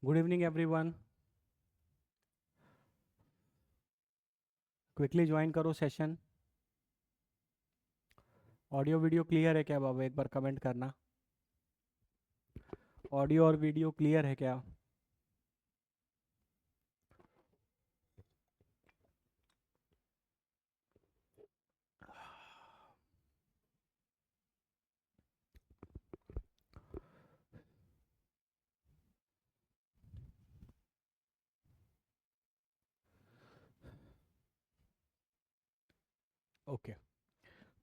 Good evening everyone. Quickly join करो session. Audio video clear है क्या बाबा? एक बार कमेंट करना। ऑडियो और वीडियो क्लियर है क्या? ओके।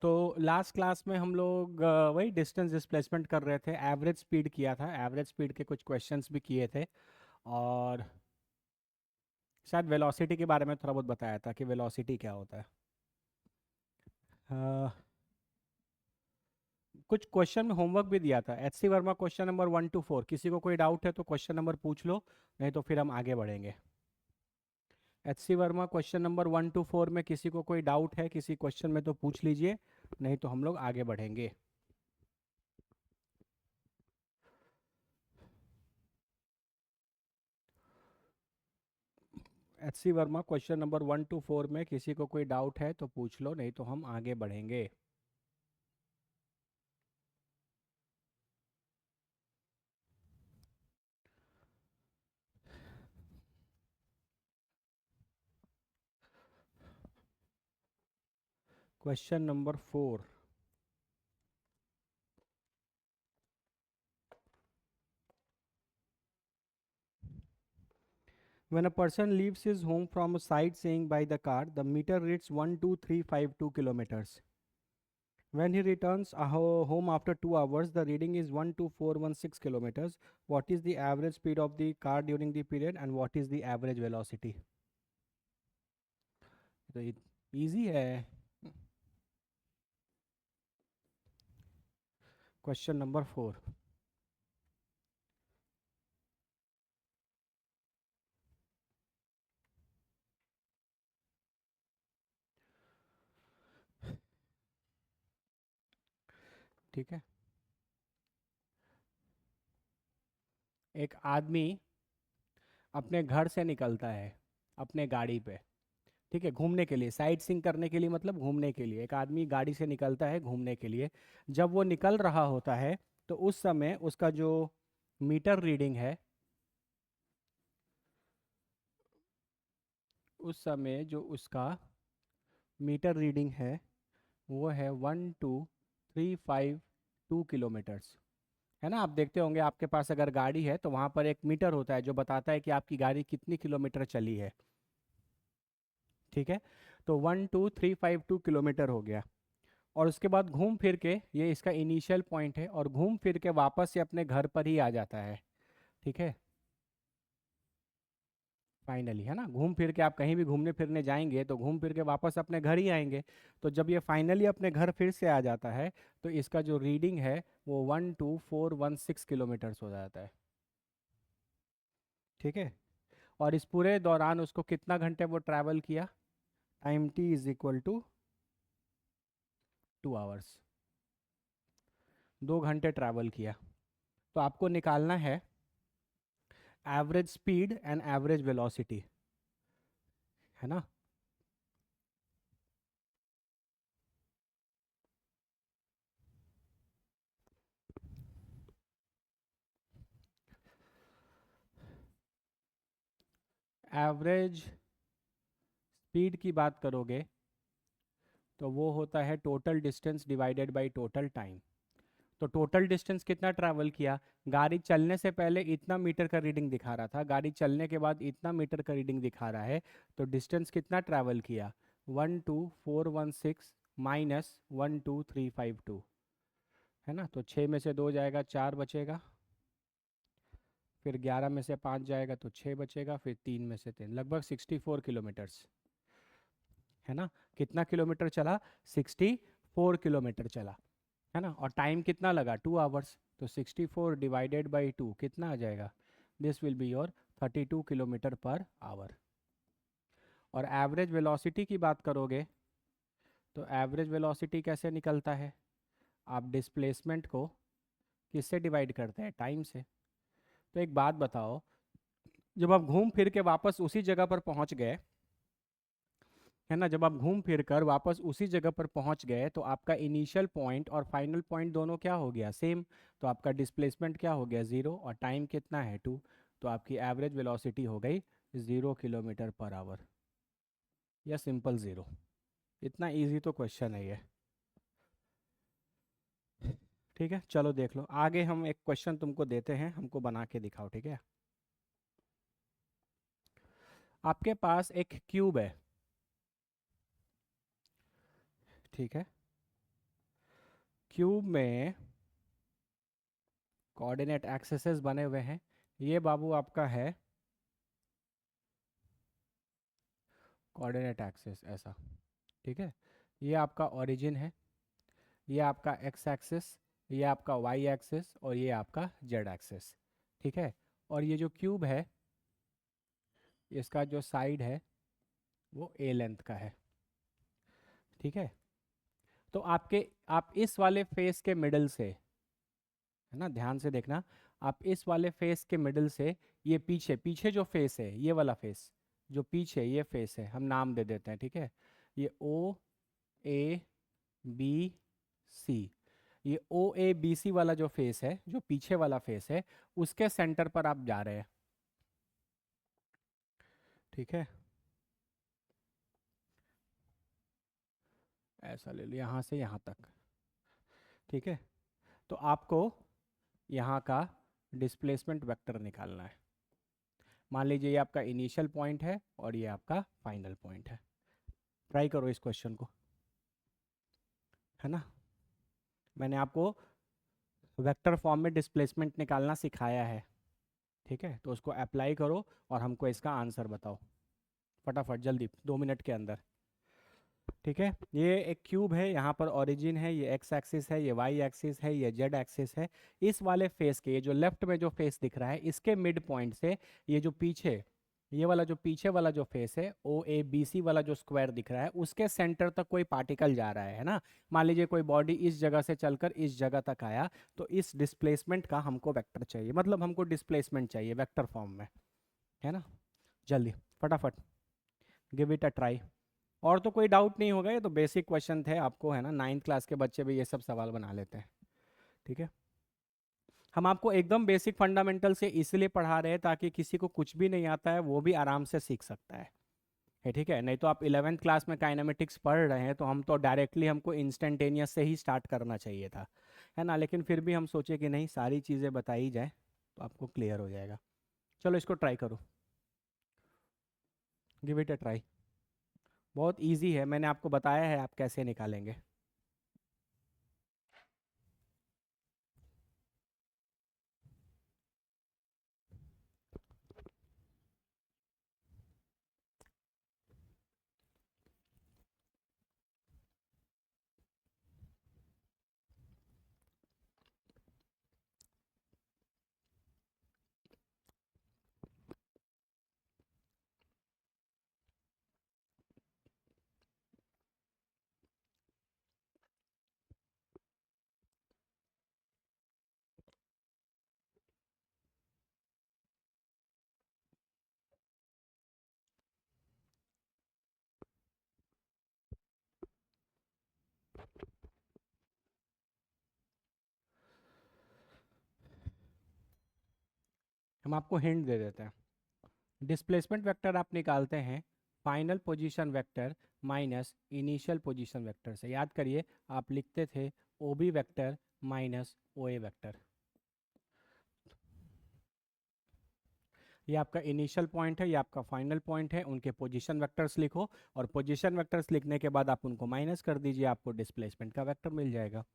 तो लास्ट क्लास में हम लोग वही डिस्टेंस डिस्प्लेसमेंट कर रहे थे, एवरेज स्पीड किया था, एवरेज स्पीड के कुछ क्वेश्चंस भी किए थे। और शायद वेलोसिटी के बारे में थोड़ा बहुत बताया था कि वेलोसिटी क्या होता है। अ, कुछ क्वेश्चन में होमवर्क भी दिया था। H C Verma question number 1 to 4, किसी को कोई डाउट है तो क्वेश्चन नंबर पूछ लो, नहीं तो फिर हम आगे बढ़ेंगे। H C Verma question number 1 to 4 में किसी को कोई डाउट है किसी क्वेश्चन में तो पूछ लीजिए, नहीं तो हम लोग आगे बढ़ेंगे। H C Verma question number 1 to 4 में किसी को कोई डाउट है तो पूछ लो, नहीं तो हम आगे बढ़ेंगे। Question number 4। When a person leaves his home from a sightseeing by the car, the meter reads 12352 kilometers. When he returns home after 2 hours, the reading is 12416 kilometers. What is the average speed of the car during the period and what is the average velocity? तो easy है। Question number 4। ठीक है। एक आदमी अपने घर से निकलता है अपने गाड़ी पे, ठीक है, घूमने के लिए, साइट सीइंग करने के लिए, मतलब घूमने के लिए एक आदमी गाड़ी से निकलता है घूमने के लिए। जब वो निकल रहा होता है तो उस समय उसका जो मीटर रीडिंग है, उस समय जो उसका मीटर रीडिंग है वो है 12352 किलोमीटर्स। है ना? आप देखते होंगे आपके पास अगर गाड़ी है तो वहाँ पर एक मीटर होता है जो बताता है कि आपकी गाड़ी कितनी किलोमीटर चली है। ठीक है। तो 12352 किलोमीटर हो गया। और उसके बाद घूम फिर के, ये इसका इनिशियल पॉइंट है, और घूम फिर के वापस से अपने घर पर ही आ जाता है। ठीक है। फाइनली, है ना, घूम फिर के आप कहीं भी घूमने फिरने जाएंगे तो घूम फिर के वापस अपने घर ही आएंगे। तो जब ये फाइनली अपने घर फिर से आ जाता है तो इसका जो रीडिंग है वो 12416 किलोमीटर्स हो जाता है। ठीक है। और इस पूरे दौरान उसको कितना घंटे वो ट्रैवल किया? Time T is equal to 2 hours. 2 घंटे ट्रैवल किया। तो आपको निकालना है average speed and average velocity, है ना? एवरेज स्पीड की बात करोगे तो वो होता है total distance divided by total time. तो टोटल डिस्टेंस कितना ट्रैवल किया? गाड़ी चलने से पहले इतना मीटर का रीडिंग दिखा रहा था, गाड़ी चलने के बाद इतना मीटर का रीडिंग दिखा रहा है। तो डिस्टेंस कितना ट्रैवल किया? 12416 माइनस 12352, है ना? तो 6 में से 2 जाएगा, 4 बचेगा। फिर 11 में से 5 जाएगा तो 6 बचेगा। फिर 3 में से 3, लगभग 64 किलोमीटर्स। है ना? कितना किलोमीटर चला? 64 किलोमीटर चला। है ना? और टाइम कितना लगा? 2 आवर्स। तो 64 डिवाइडेड बाई 2 कितना आ जाएगा? This will be your 32 kilometre per hour. और एवरेज वेलोसिटी की बात करोगे तो एवरेज वेलोसिटी कैसे निकलता है? आप डिस्प्लेसमेंट को किससे डिवाइड करते हैं? टाइम से। तो एक बात बताओ, जब आप घूम फिर के वापस उसी जगह पर पहुंच गए, है ना, जब आप घूम फिर कर वापस उसी जगह पर पहुंच गए तो आपका इनिशियल पॉइंट और फाइनल पॉइंट दोनों क्या हो गया, सेम। तो आपका डिस्प्लेसमेंट क्या हो गया, 0, और टाइम कितना है, 2। तो आपकी एवरेज वेलोसिटी हो गई 0 किलोमीटर पर आवर, या सिंपल 0। इतना इजी तो क्वेश्चन है ये। ठीक है, चलो देख लो आगे। हम एक क्वेश्चन तुमको देते हैं, हमको बना के दिखाओ, ठीक है। आपके पास एक क्यूब है, ठीक है। क्यूब में कोऑर्डिनेट एक्सेसेस बने हुए हैं। ये बाबू आपका है कोऑर्डिनेट एक्सेस ऐसा, ठीक है। ये आपका ओरिजिन है, ये आपका एक्स एक्सिस, ये आपका वाई एक्सिस, और ये आपका जेड एक्सिस, ठीक है। और ये जो क्यूब है, इसका जो साइड है वो ए लेंथ का है, ठीक है। तो आप इस वाले फेस के मिडल से, है ना, ध्यान से देखना, आप इस वाले फेस के मिडल से, ये पीछे पीछे जो फेस है, ये वाला फेस जो पीछे ये फेस है, हम नाम दे देते हैं, ठीक है। ये ओ ए बी सी, ये ओ ए बी सी वाला जो फेस है, जो पीछे वाला फेस है, उसके सेंटर पर आप जा रहे हैं, ठीक है। ऐसा ले लो यहाँ से यहाँ तक, ठीक है। तो आपको यहाँ का डिस्प्लेसमेंट वेक्टर निकालना है। मान लीजिए ये आपका इनिशियल पॉइंट है और ये आपका फाइनल पॉइंट है। ट्राई करो इस क्वेश्चन को, है ना। मैंने आपको वेक्टर फॉर्म में डिस्प्लेसमेंट निकालना सिखाया है, ठीक है। तो उसको अप्लाई करो और हमको इसका आंसर बताओ फटाफट, जल्दी, 2 मिनट के अंदर, ठीक है। ये एक क्यूब है, यहाँ पर ओरिजिन है, ये एक्स एक्सिस है, ये वाई एक्सिस है, ये जेड एक्सिस है। इस वाले फेस के, ये जो लेफ्ट में जो फेस दिख रहा है, इसके मिड पॉइंट से ये जो पीछे, ये वाला जो पीछे वाला जो फेस है, ओ ए बी सी वाला जो स्क्वायर दिख रहा है, उसके सेंटर तक कोई पार्टिकल जा रहा है ना। मान लीजिए कोई बॉडी इस जगह से चलकर इस जगह तक आया, तो इस डिस्प्लेसमेंट का हमको वेक्टर चाहिए, मतलब हमको डिस्प्लेसमेंट चाहिए वेक्टर फॉर्म में, है ना। जल्दी, फटाफट, गिव इट अ ट्राई। और तो कोई डाउट नहीं होगा, ये तो बेसिक क्वेश्चन थे आपको, है ना, 9th क्लास के बच्चे भी ये सब सवाल बना लेते हैं, ठीक है। हम आपको एकदम बेसिक फंडामेंटल से इसलिए पढ़ा रहे हैं ताकि किसी को कुछ भी नहीं आता है वो भी आराम से सीख सकता है, ठीक है। नहीं तो आप 11th क्लास में काइनेमेटिक्स पढ़ रहे हैं तो हम तो डायरेक्टली, हमको इंस्टेंटेनियस से ही स्टार्ट करना चाहिए था, है ना। लेकिन फिर भी हम सोचे कि नहीं, सारी चीज़ें बताई जाए तो आपको क्लियर हो जाएगा। चलो इसको ट्राई करो, गिव इट अ ट्राई। बहुत ईजी है, मैंने आपको बताया है आप कैसे निकालेंगे। हम आपको हिंट दे देते हैं। डिस्प्लेसमेंट वेक्टर आप निकालते हैं final position vector minus initial position vector से। याद करिए, आप लिखते थे O B vector minus O ए वेक्टर। ये आपका इनिशियल पॉइंट है, ये आपका फाइनल पॉइंट है, उनके पोजीशन वेक्टर्स लिखो, और पोजीशन वेक्टर्स लिखने के बाद आप उनको माइनस कर दीजिए, आपको डिस्प्लेसमेंट का वेक्टर मिल जाएगा।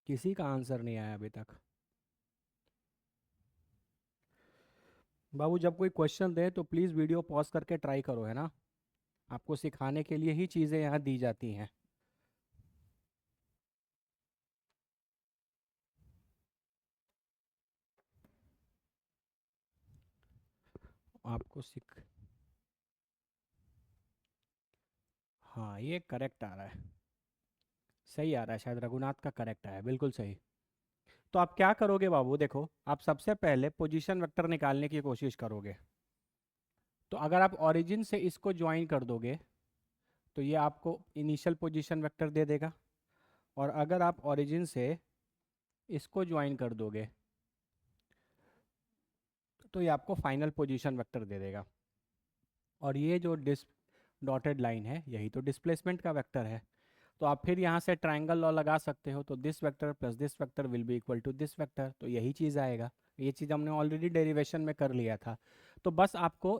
किसी का आंसर नहीं आया अभी तक। बाबू जब कोई क्वेश्चन दे तो प्लीज़ वीडियो पॉज करके ट्राई करो, है ना। आपको सिखाने के लिए ही चीज़ें यहाँ दी जाती हैं। आपको सिख हाँ, ये करेक्ट आ रहा है। सही आ रहा है, शायद रघुनाथ का करेक्ट आया, बिल्कुल सही। तो आप क्या करोगे बाबू, देखो आप सबसे पहले पोजीशन वेक्टर निकालने की कोशिश करोगे। तो अगर आप ओरिजिन से इसको ज्वाइन कर दोगे तो ये आपको इनिशियल पोजीशन वेक्टर दे देगा, और अगर आप ओरिजिन से इसको ज्वाइन कर दोगे तो ये आपको फाइनल पोजीशन वेक्टर दे देगा। और ये जो डॉटेड लाइन है यही तो डिस्प्लेसमेंट का वेक्टर है। तो आप फिर यहाँ से ट्रायंगल लॉ लगा सकते हो, तो this vector plus this vector will be equal to this vector, तो यही चीज़ आएगा। ये चीज़ हमने ऑलरेडी डेरिवेशन में कर लिया था। तो बस आपको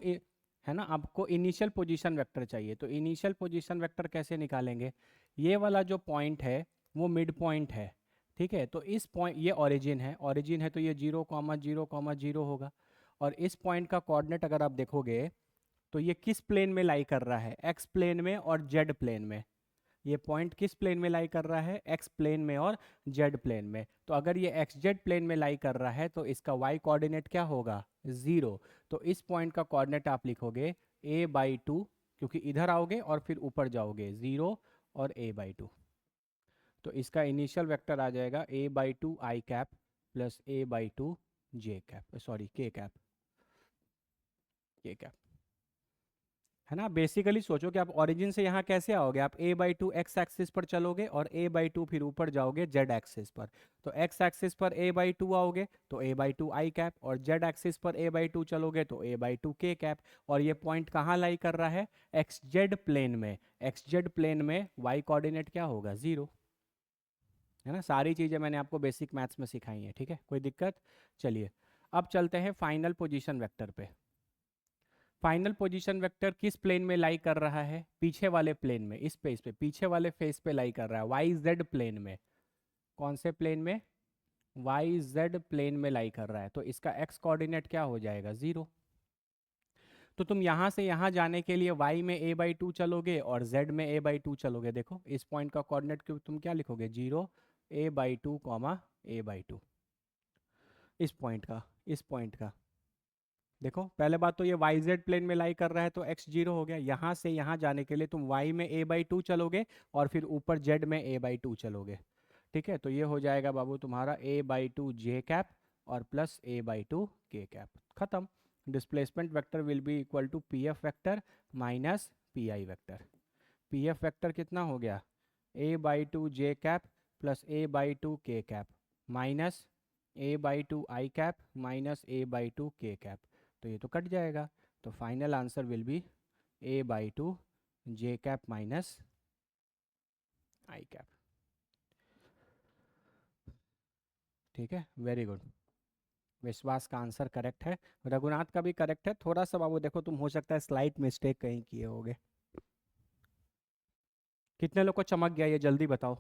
है ना, आपको इनिशियल पोजीशन वेक्टर चाहिए। तो इनिशियल पोजीशन वेक्टर कैसे निकालेंगे, ये वाला जो पॉइंट है वो मिड पॉइंट है, ठीक है। तो इस पॉइंट, ये ओरिजिन है, ओरिजिन है तो ये 0,0,0 होगा। और इस पॉइंट का कोऑर्डिनेट अगर आप देखोगे तो ये किस प्लेन में लाई कर रहा है, एक्स प्लेन में और जेड प्लेन में। ये पॉइंट किस प्लेन में लाई कर रहा है, एक्स प्लेन में और जेड प्लेन में। तो अगर ये एक्स जेड प्लेन में लाई कर रहा है तो इसका वाई कोऑर्डिनेट क्या होगा, 0। तो इस पॉइंट का कोऑर्डिनेट आप लिखोगे a/2, क्योंकि इधर आओगे और फिर ऊपर जाओगे 0 और a/2। तो इसका इनिशियल वेक्टर आ जाएगा a/2 I cap plus a/2 J cap, sorry के कैप, के कैप, है ना। बेसिकली सोचो कि आप ओरिजिन से यहाँ कैसे आओगे, आप a/2 एक्स एक्सिस पर चलोगे और a/2 फिर ऊपर जाओगे जेड एक्सिस पर। तो एक्स एक्सिस पर a/2 आओगे तो a/2 आई कैप, और जेड एक्सिस पर a/2 चलोगे तो a/2 के कैप। और ये पॉइंट कहाँ लाई कर रहा है, एक्स जेड प्लेन में। एक्स जेड प्लेन में वाई कोऑर्डिनेट क्या होगा, 0, है ना। सारी चीज़ें मैंने आपको बेसिक मैथ्स में सिखाई हैं, ठीक है, कोई दिक्कत। चलिए अब चलते हैं फाइनल पोजीशन वेक्टर पे। फाइनल पोजीशन वेक्टर किस प्लेन में लाई कर रहा है, पीछे वाले प्लेन में, इस पेज पे पीछे वाले फेस पे लाई कर रहा है, वाई जेड प्लेन में। कौन से प्लेन में, वाई जेड प्लेन में लाई कर रहा है। तो इसका एक्स कोऑर्डिनेट क्या हो जाएगा, 0। तो तुम यहाँ से यहाँ जाने के लिए y में a/2 चलोगे और z में a/2 चलोगे। देखो इस पॉइंट का कोऑर्डिनेट तुम क्या लिखोगे, 0 a/2 a/2। इस पॉइंट का, इस पॉइंट का देखो, पहले बात तो ये वाई जेड प्लेन में लाई कर रहा है तो x 0 हो गया। यहाँ से यहाँ जाने के लिए तुम y में a/2 चलोगे और फिर ऊपर z में a/2 चलोगे, ठीक है। तो ये हो जाएगा बाबू तुम्हारा a/2 जे कैप और प्लस a/2 के कैप, खत्म। Displacement vector will be equal to P F vector minus P I vector. P F vector कितना हो गया, a/2 J cap plus a/2 K cap minus a/2 I cap minus a/2 K cap. तो ये तो cut जाएगा। तो final answer will be a/2 J cap minus I cap, ठीक है, वेरी गुड। विश्वास का आंसर करेक्ट है, रघुनाथ का भी करेक्ट है। थोड़ा सा बाबू देखो, तुम हो सकता है स्लाइट मिस्टेक कहीं किए होगे। कितने लोग को चमक गया ये जल्दी बताओ,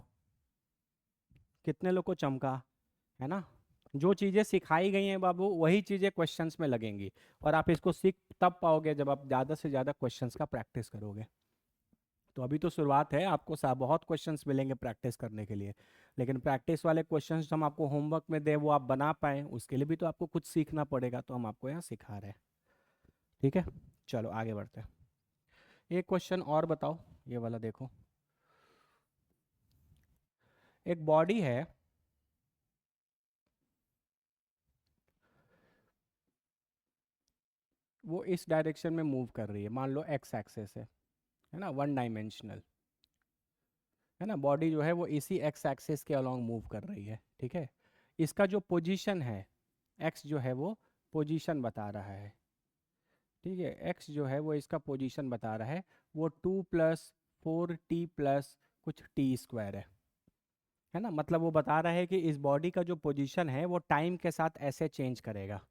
कितने लोग को चमका, है ना। जो चीज़ें सिखाई गई हैं बाबू वही चीज़ें क्वेश्चंस में लगेंगी, और आप इसको सीख तब पाओगे जब आप ज़्यादा से ज़्यादा क्वेश्चंस का प्रैक्टिस करोगे। तो अभी तो शुरुआत है, आपको बहुत क्वेश्चंस मिलेंगे प्रैक्टिस करने के लिए, लेकिन प्रैक्टिस वाले क्वेश्चंस हम आपको होमवर्क में दे वो आप बना पाएँ उसके लिए भी तो आपको कुछ सीखना पड़ेगा, तो हम आपको यहाँ सिखा रहे हैं, ठीक है। चलो आगे बढ़ते हैं। एक क्वेश्चन और बताओ, ये वाला देखो। एक बॉडी है, वो इस डायरेक्शन में मूव कर रही है, मान लो एक्स एक्सेस है ना, वन डायमेंशनल, है ना। बॉडी जो है वो इसी एक्स एक्सिस के अलोंग मूव कर रही है, ठीक है। इसका जो पोजीशन है, एक्स जो है वो पोजीशन बता रहा है, ठीक है। एक्स जो है वो इसका पोजीशन बता रहा है, वो 2+4t प्लस कुछ टी स्क्वायर है ना। मतलब वो बता रहा है कि इस बॉडी का जो पोजीशन है वो टाइम के साथ ऐसे चेंज करेगा,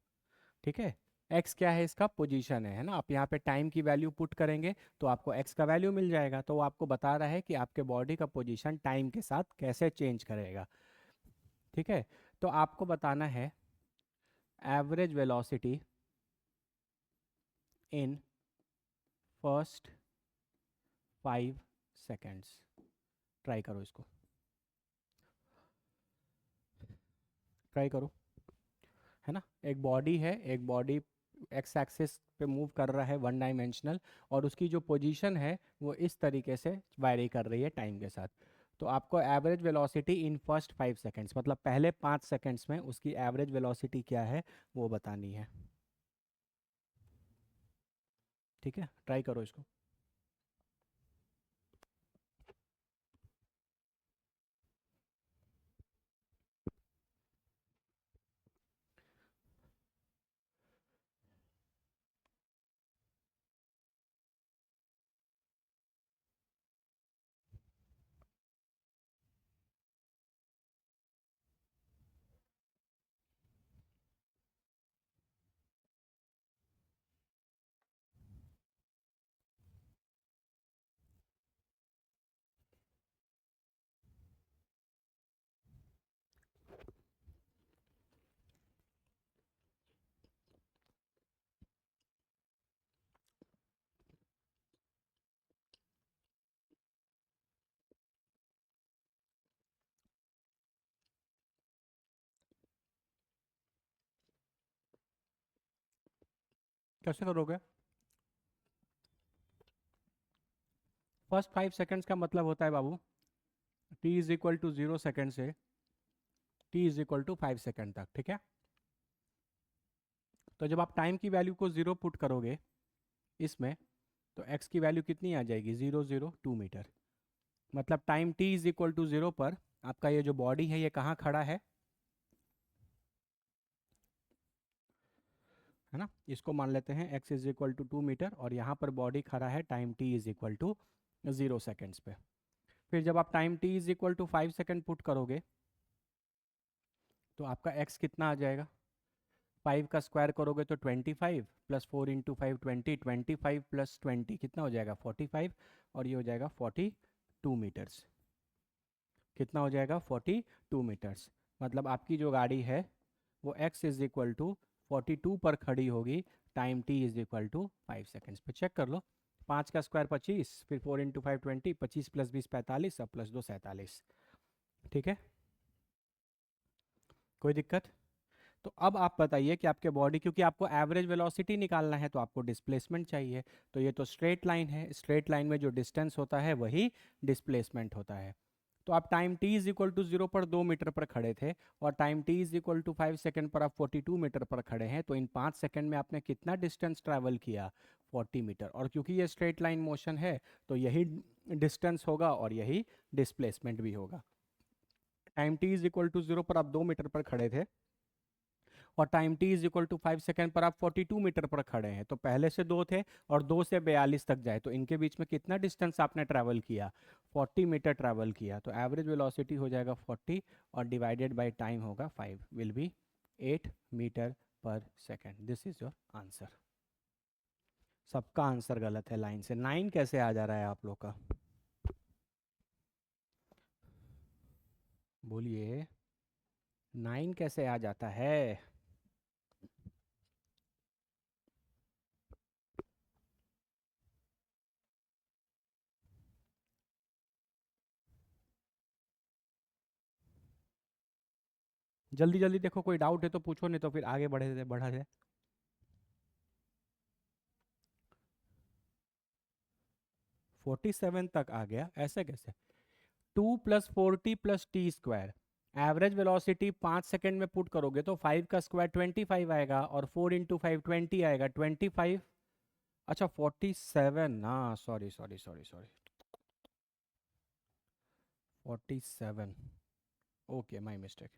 ठीक है। एक्स क्या है, इसका पोजीशन है ना। आप यहाँ पे टाइम की वैल्यू पुट करेंगे तो आपको एक्स का वैल्यू मिल जाएगा। तो वो आपको बता रहा है कि आपके बॉडी का पोजीशन टाइम के साथ कैसे चेंज करेगा, ठीक है। तो आपको बताना है average velocity in first 5 seconds. Try करो इसको, ट्राई करो, है ना। एक बॉडी है, एक बॉडी एक्स एक्सिस पे मूव कर रहा है, वन डायमेंशनल, और उसकी जो पोजीशन है वो इस तरीके से वायरी कर रही है टाइम के साथ। तो आपको average velocity in first 5 seconds, मतलब पहले 5 सेकेंड्स में उसकी एवरेज वेलोसिटी क्या है वो बतानी है। ठीक है, ट्राई करो इसको। कैसे करोगे? फर्स्ट 5 सेकेंड्स का मतलब होता है बाबू t is equal to 0 second से t is equal to 5 second तक। ठीक है, तो जब आप टाइम की वैल्यू को 0 पुट करोगे इसमें, तो x की वैल्यू कितनी आ जाएगी? 002 मीटर। मतलब time t is equal to 0 पर आपका ये जो बॉडी है ये कहाँ खड़ा है ना? इसको मान लेते हैं x is equal to 2 metre और यहाँ पर बॉडी खड़ा है time t is equal to 0 seconds पे। फिर जब आप time t is equal to 5 second put करोगे तो आपका x कितना आ जाएगा? 5 का स्क्वायर करोगे तो 25 प्लस 4 × 5 20, 25 प्लस 20 कितना हो जाएगा? 45, और ये हो जाएगा 42 मीटर्स। कितना हो जाएगा? 42 मीटर्स। मतलब आपकी जो गाड़ी है वो x इज इक्वल टू 42 पर खड़ी होगी time t is equal to 5 seconds पे। चेक कर लो, 5 का स्क्वायर 25, फिर 4 × 5 20, 25 प्लस 20 45, अब प्लस 2 47। ठीक है, कोई दिक्कत? तो अब आप बताइए कि आपके बॉडी, क्योंकि आपको एवरेज वेलोसिटी निकालना है तो आपको डिस्प्लेसमेंट चाहिए। तो ये तो स्ट्रेट लाइन है, स्ट्रेट लाइन में जो डिस्टेंस होता है वही डिस्प्लेसमेंट होता है। तो आप time t is equal to 0 पर 2 मीटर पर खड़े थे और time t is equal to 5 second पर आप 42 मीटर पर खड़े हैं, तो इन 5 सेकेंड में आपने कितना डिस्टेंस ट्रैवल किया? 40 मीटर। और क्योंकि ये स्ट्रेट लाइन मोशन है तो यही डिस्टेंस होगा और यही डिस्प्लेसमेंट भी होगा। Time t is equal to 0 पर आप 2 मीटर पर खड़े थे और time t is equal to 5 second पर आप 42 मीटर पर खड़े हैं, तो पहले से 2 थे और 2 से 42 तक जाए तो इनके बीच में कितना डिस्टेंस आपने ट्रैवल किया? 40 मीटर ट्रैवल किया। तो एवरेज वेलोसिटी हो जाएगा 40 और डिवाइडेड बाय टाइम होगा 5, will be 8 metre per second. This is your answer. सबका आंसर गलत है लाइन से। 9 कैसे आ जा रहा है आप लोग का? बोलिए, 9 कैसे आ जाता है? जल्दी जल्दी देखो, कोई डाउट है तो पूछो, नहीं तो फिर आगे बढ़ा जाए। 47 तक आ गया, ऐसे कैसे? 2 + 40 + t² एवरेज वेलोसिटी 5 सेकेंड में पुट करोगे तो 5 का स्क्वायर 25 आएगा और 4 × 5 20 आएगा 25। अच्छा 47 ना, sorry sorry sorry sorry, 47, okay my mistake.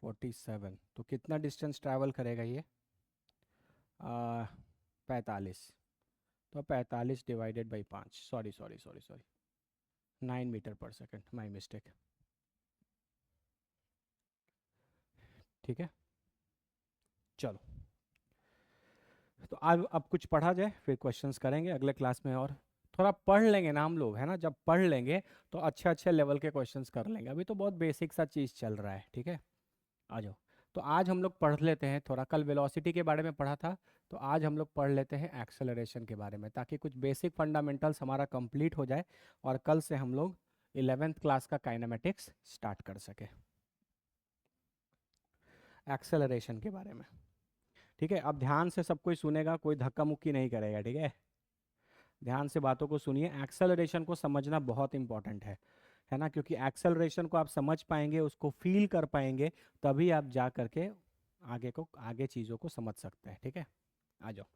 47 तो कितना डिस्टेंस ट्रैवल करेगा ये? 45। तो 45 divided by 5, sorry sorry sorry sorry, 9 metre per second, my mistake. ठीक है, चलो। तो अब कुछ पढ़ा जाए फिर क्वेश्चंस करेंगे अगले क्लास में। और थोड़ा पढ़ लेंगे ना हम लोग, है ना? जब पढ़ लेंगे तो अच्छे अच्छे लेवल के क्वेश्चंस कर लेंगे। अभी तो बहुत बेसिक सा चीज़ चल रहा है। ठीक है, आ जाओ। तो आज हम लोग पढ़ लेते हैं थोड़ा, कल वेलोसिटी के बारे में पढ़ा था, तो आज हम लोग पढ़ लेते हैं एक्सेलरेशन के बारे में, ताकि कुछ बेसिक फंडामेंटल्स हमारा कंप्लीट हो जाए और कल से हम लोग 11th क्लास का काइनेमेटिक्स स्टार्ट कर सके एक्सेलरेशन के बारे में। ठीक है, अब ध्यान से सब कोई सुनेगा, कोई धक्का मुक्की नहीं करेगा। ठीक है, ध्यान से बातों को सुनिए, एक्सेलरेशन को समझना बहुत इंपॉर्टेंट है ना, क्योंकि एक्सेलरेशन को आप समझ पाएंगे, उसको फील कर पाएंगे, तभी आप जा करके आगे चीज़ों को समझ सकते हैं। ठीक है, आ जाओ।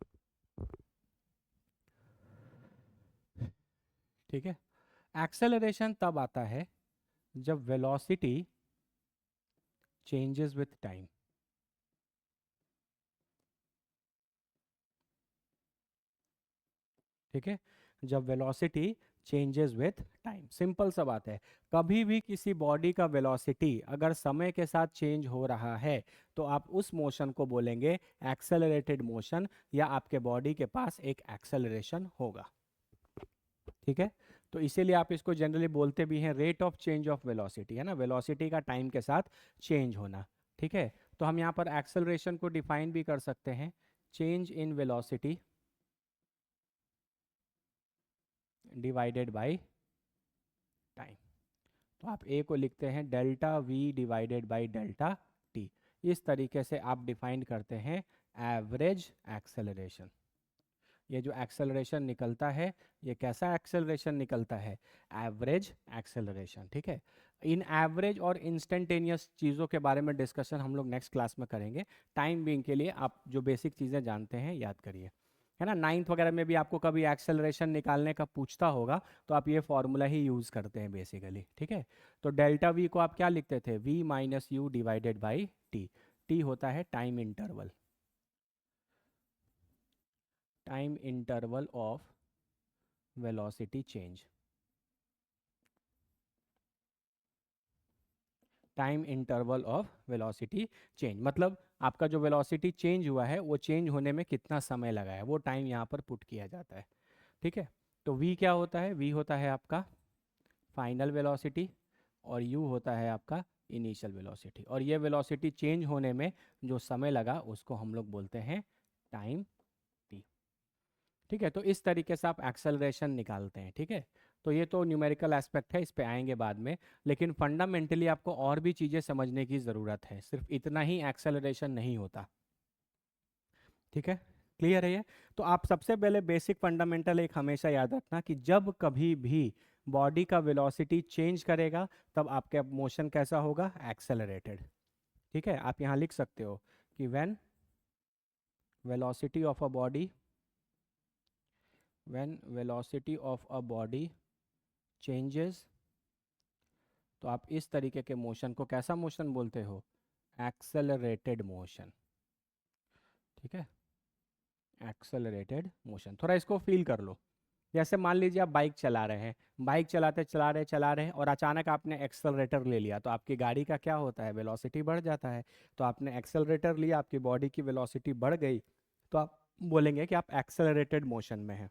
ठीक है, एक्सेलरेशन तब आता है जब वेलोसिटी चेंजेस विथ टाइम। ठीक है, जब velocity changes with time, simple सा बात है। कभी भी किसी बॉडी का वेलोसिटी अगर समय के साथ चेंज हो रहा है तो आप उस मोशन को बोलेंगे एक्सेलरेटेड मोशन, या आपके बॉडी के पास एक एक्सेलरेशन होगा। ठीक है, तो इसीलिए आप इसको जनरली बोलते भी हैं rate of change of velocity, है ना, वेलोसिटी का टाइम के साथ चेंज होना। ठीक है, तो हम यहाँ पर एक्सेलरेशन को डिफाइन भी कर सकते हैं, change in velocity divided by time. तो आप ए को लिखते हैं delta we divided by delta T. इस तरीके से आप डिफाइन करते हैं एवरेज एक्सेलरेशन। ये जो एक्सेलरेशन निकलता है, ये कैसा एक्सेलरेशन निकलता है? Average acceleration. ठीक है, इन एवरेज और इंस्टेंटेनियस चीज़ों के बारे में डिस्कशन हम लोग नेक्स्ट क्लास में करेंगे। टाइम बीइंग के लिए आप जो बेसिक चीज़ें जानते हैं याद करिए, है ना। नाइन्थ वगैरह में भी आपको कभी एक्सेलरेशन निकालने का पूछता होगा तो आप ये फॉर्मूला ही यूज़ करते हैं बेसिकली। ठीक है, तो डेल्टा वी को आप क्या लिखते थे? V minus U divided by T. T होता है time interval, time interval of velocity change, time interval of velocity change, मतलब आपका जो वेलोसिटी चेंज हुआ है वो चेंज होने में कितना समय लगा है, वो टाइम यहाँ पर पुट किया जाता है। ठीक है, तो v क्या होता है? v होता है आपका फाइनल वेलोसिटी, और u होता है आपका इनिशियल वेलोसिटी, और ये वेलोसिटी चेंज होने में जो समय लगा उसको हम लोग बोलते हैं टाइम t। ठीक है, तो इस तरीके से आप एक्सेलरेशन निकालते हैं। ठीक है, तो ये तो न्यूमेरिकल एस्पेक्ट है, इस पे आएंगे बाद में, लेकिन फंडामेंटली आपको और भी चीज़ें समझने की ज़रूरत है, सिर्फ इतना ही एक्सेलरेशन नहीं होता। ठीक है, क्लियर है ये? तो आप सबसे पहले बेसिक फंडामेंटल एक हमेशा याद रखना कि जब कभी भी बॉडी का वेलोसिटी चेंज करेगा तब आपका मोशन कैसा होगा? एक्सेलरेटेड। ठीक है, आप यहाँ लिख सकते हो कि when velocity of a body, when velocity of a body changes, तो आप इस तरीके के मोशन को कैसा मोशन बोलते हो? Accelerated motion. ठीक है, एक्सेलरेटेड मोशन। थोड़ा इसको फील कर लो। जैसे मान लीजिए आप बाइक चला रहे हैं, बाइक चला रहे हैं और अचानक आपने एक्सेलरेटर ले लिया, तो आपकी गाड़ी का क्या होता है? वेलोसिटी बढ़ जाता है। तो आपने एक्सेलरेटर लिया, आपकी बॉडी की वेलोसिटी बढ़ गई, तो आप बोलेंगे कि आप एक्सेलरेटेड मोशन में हैं।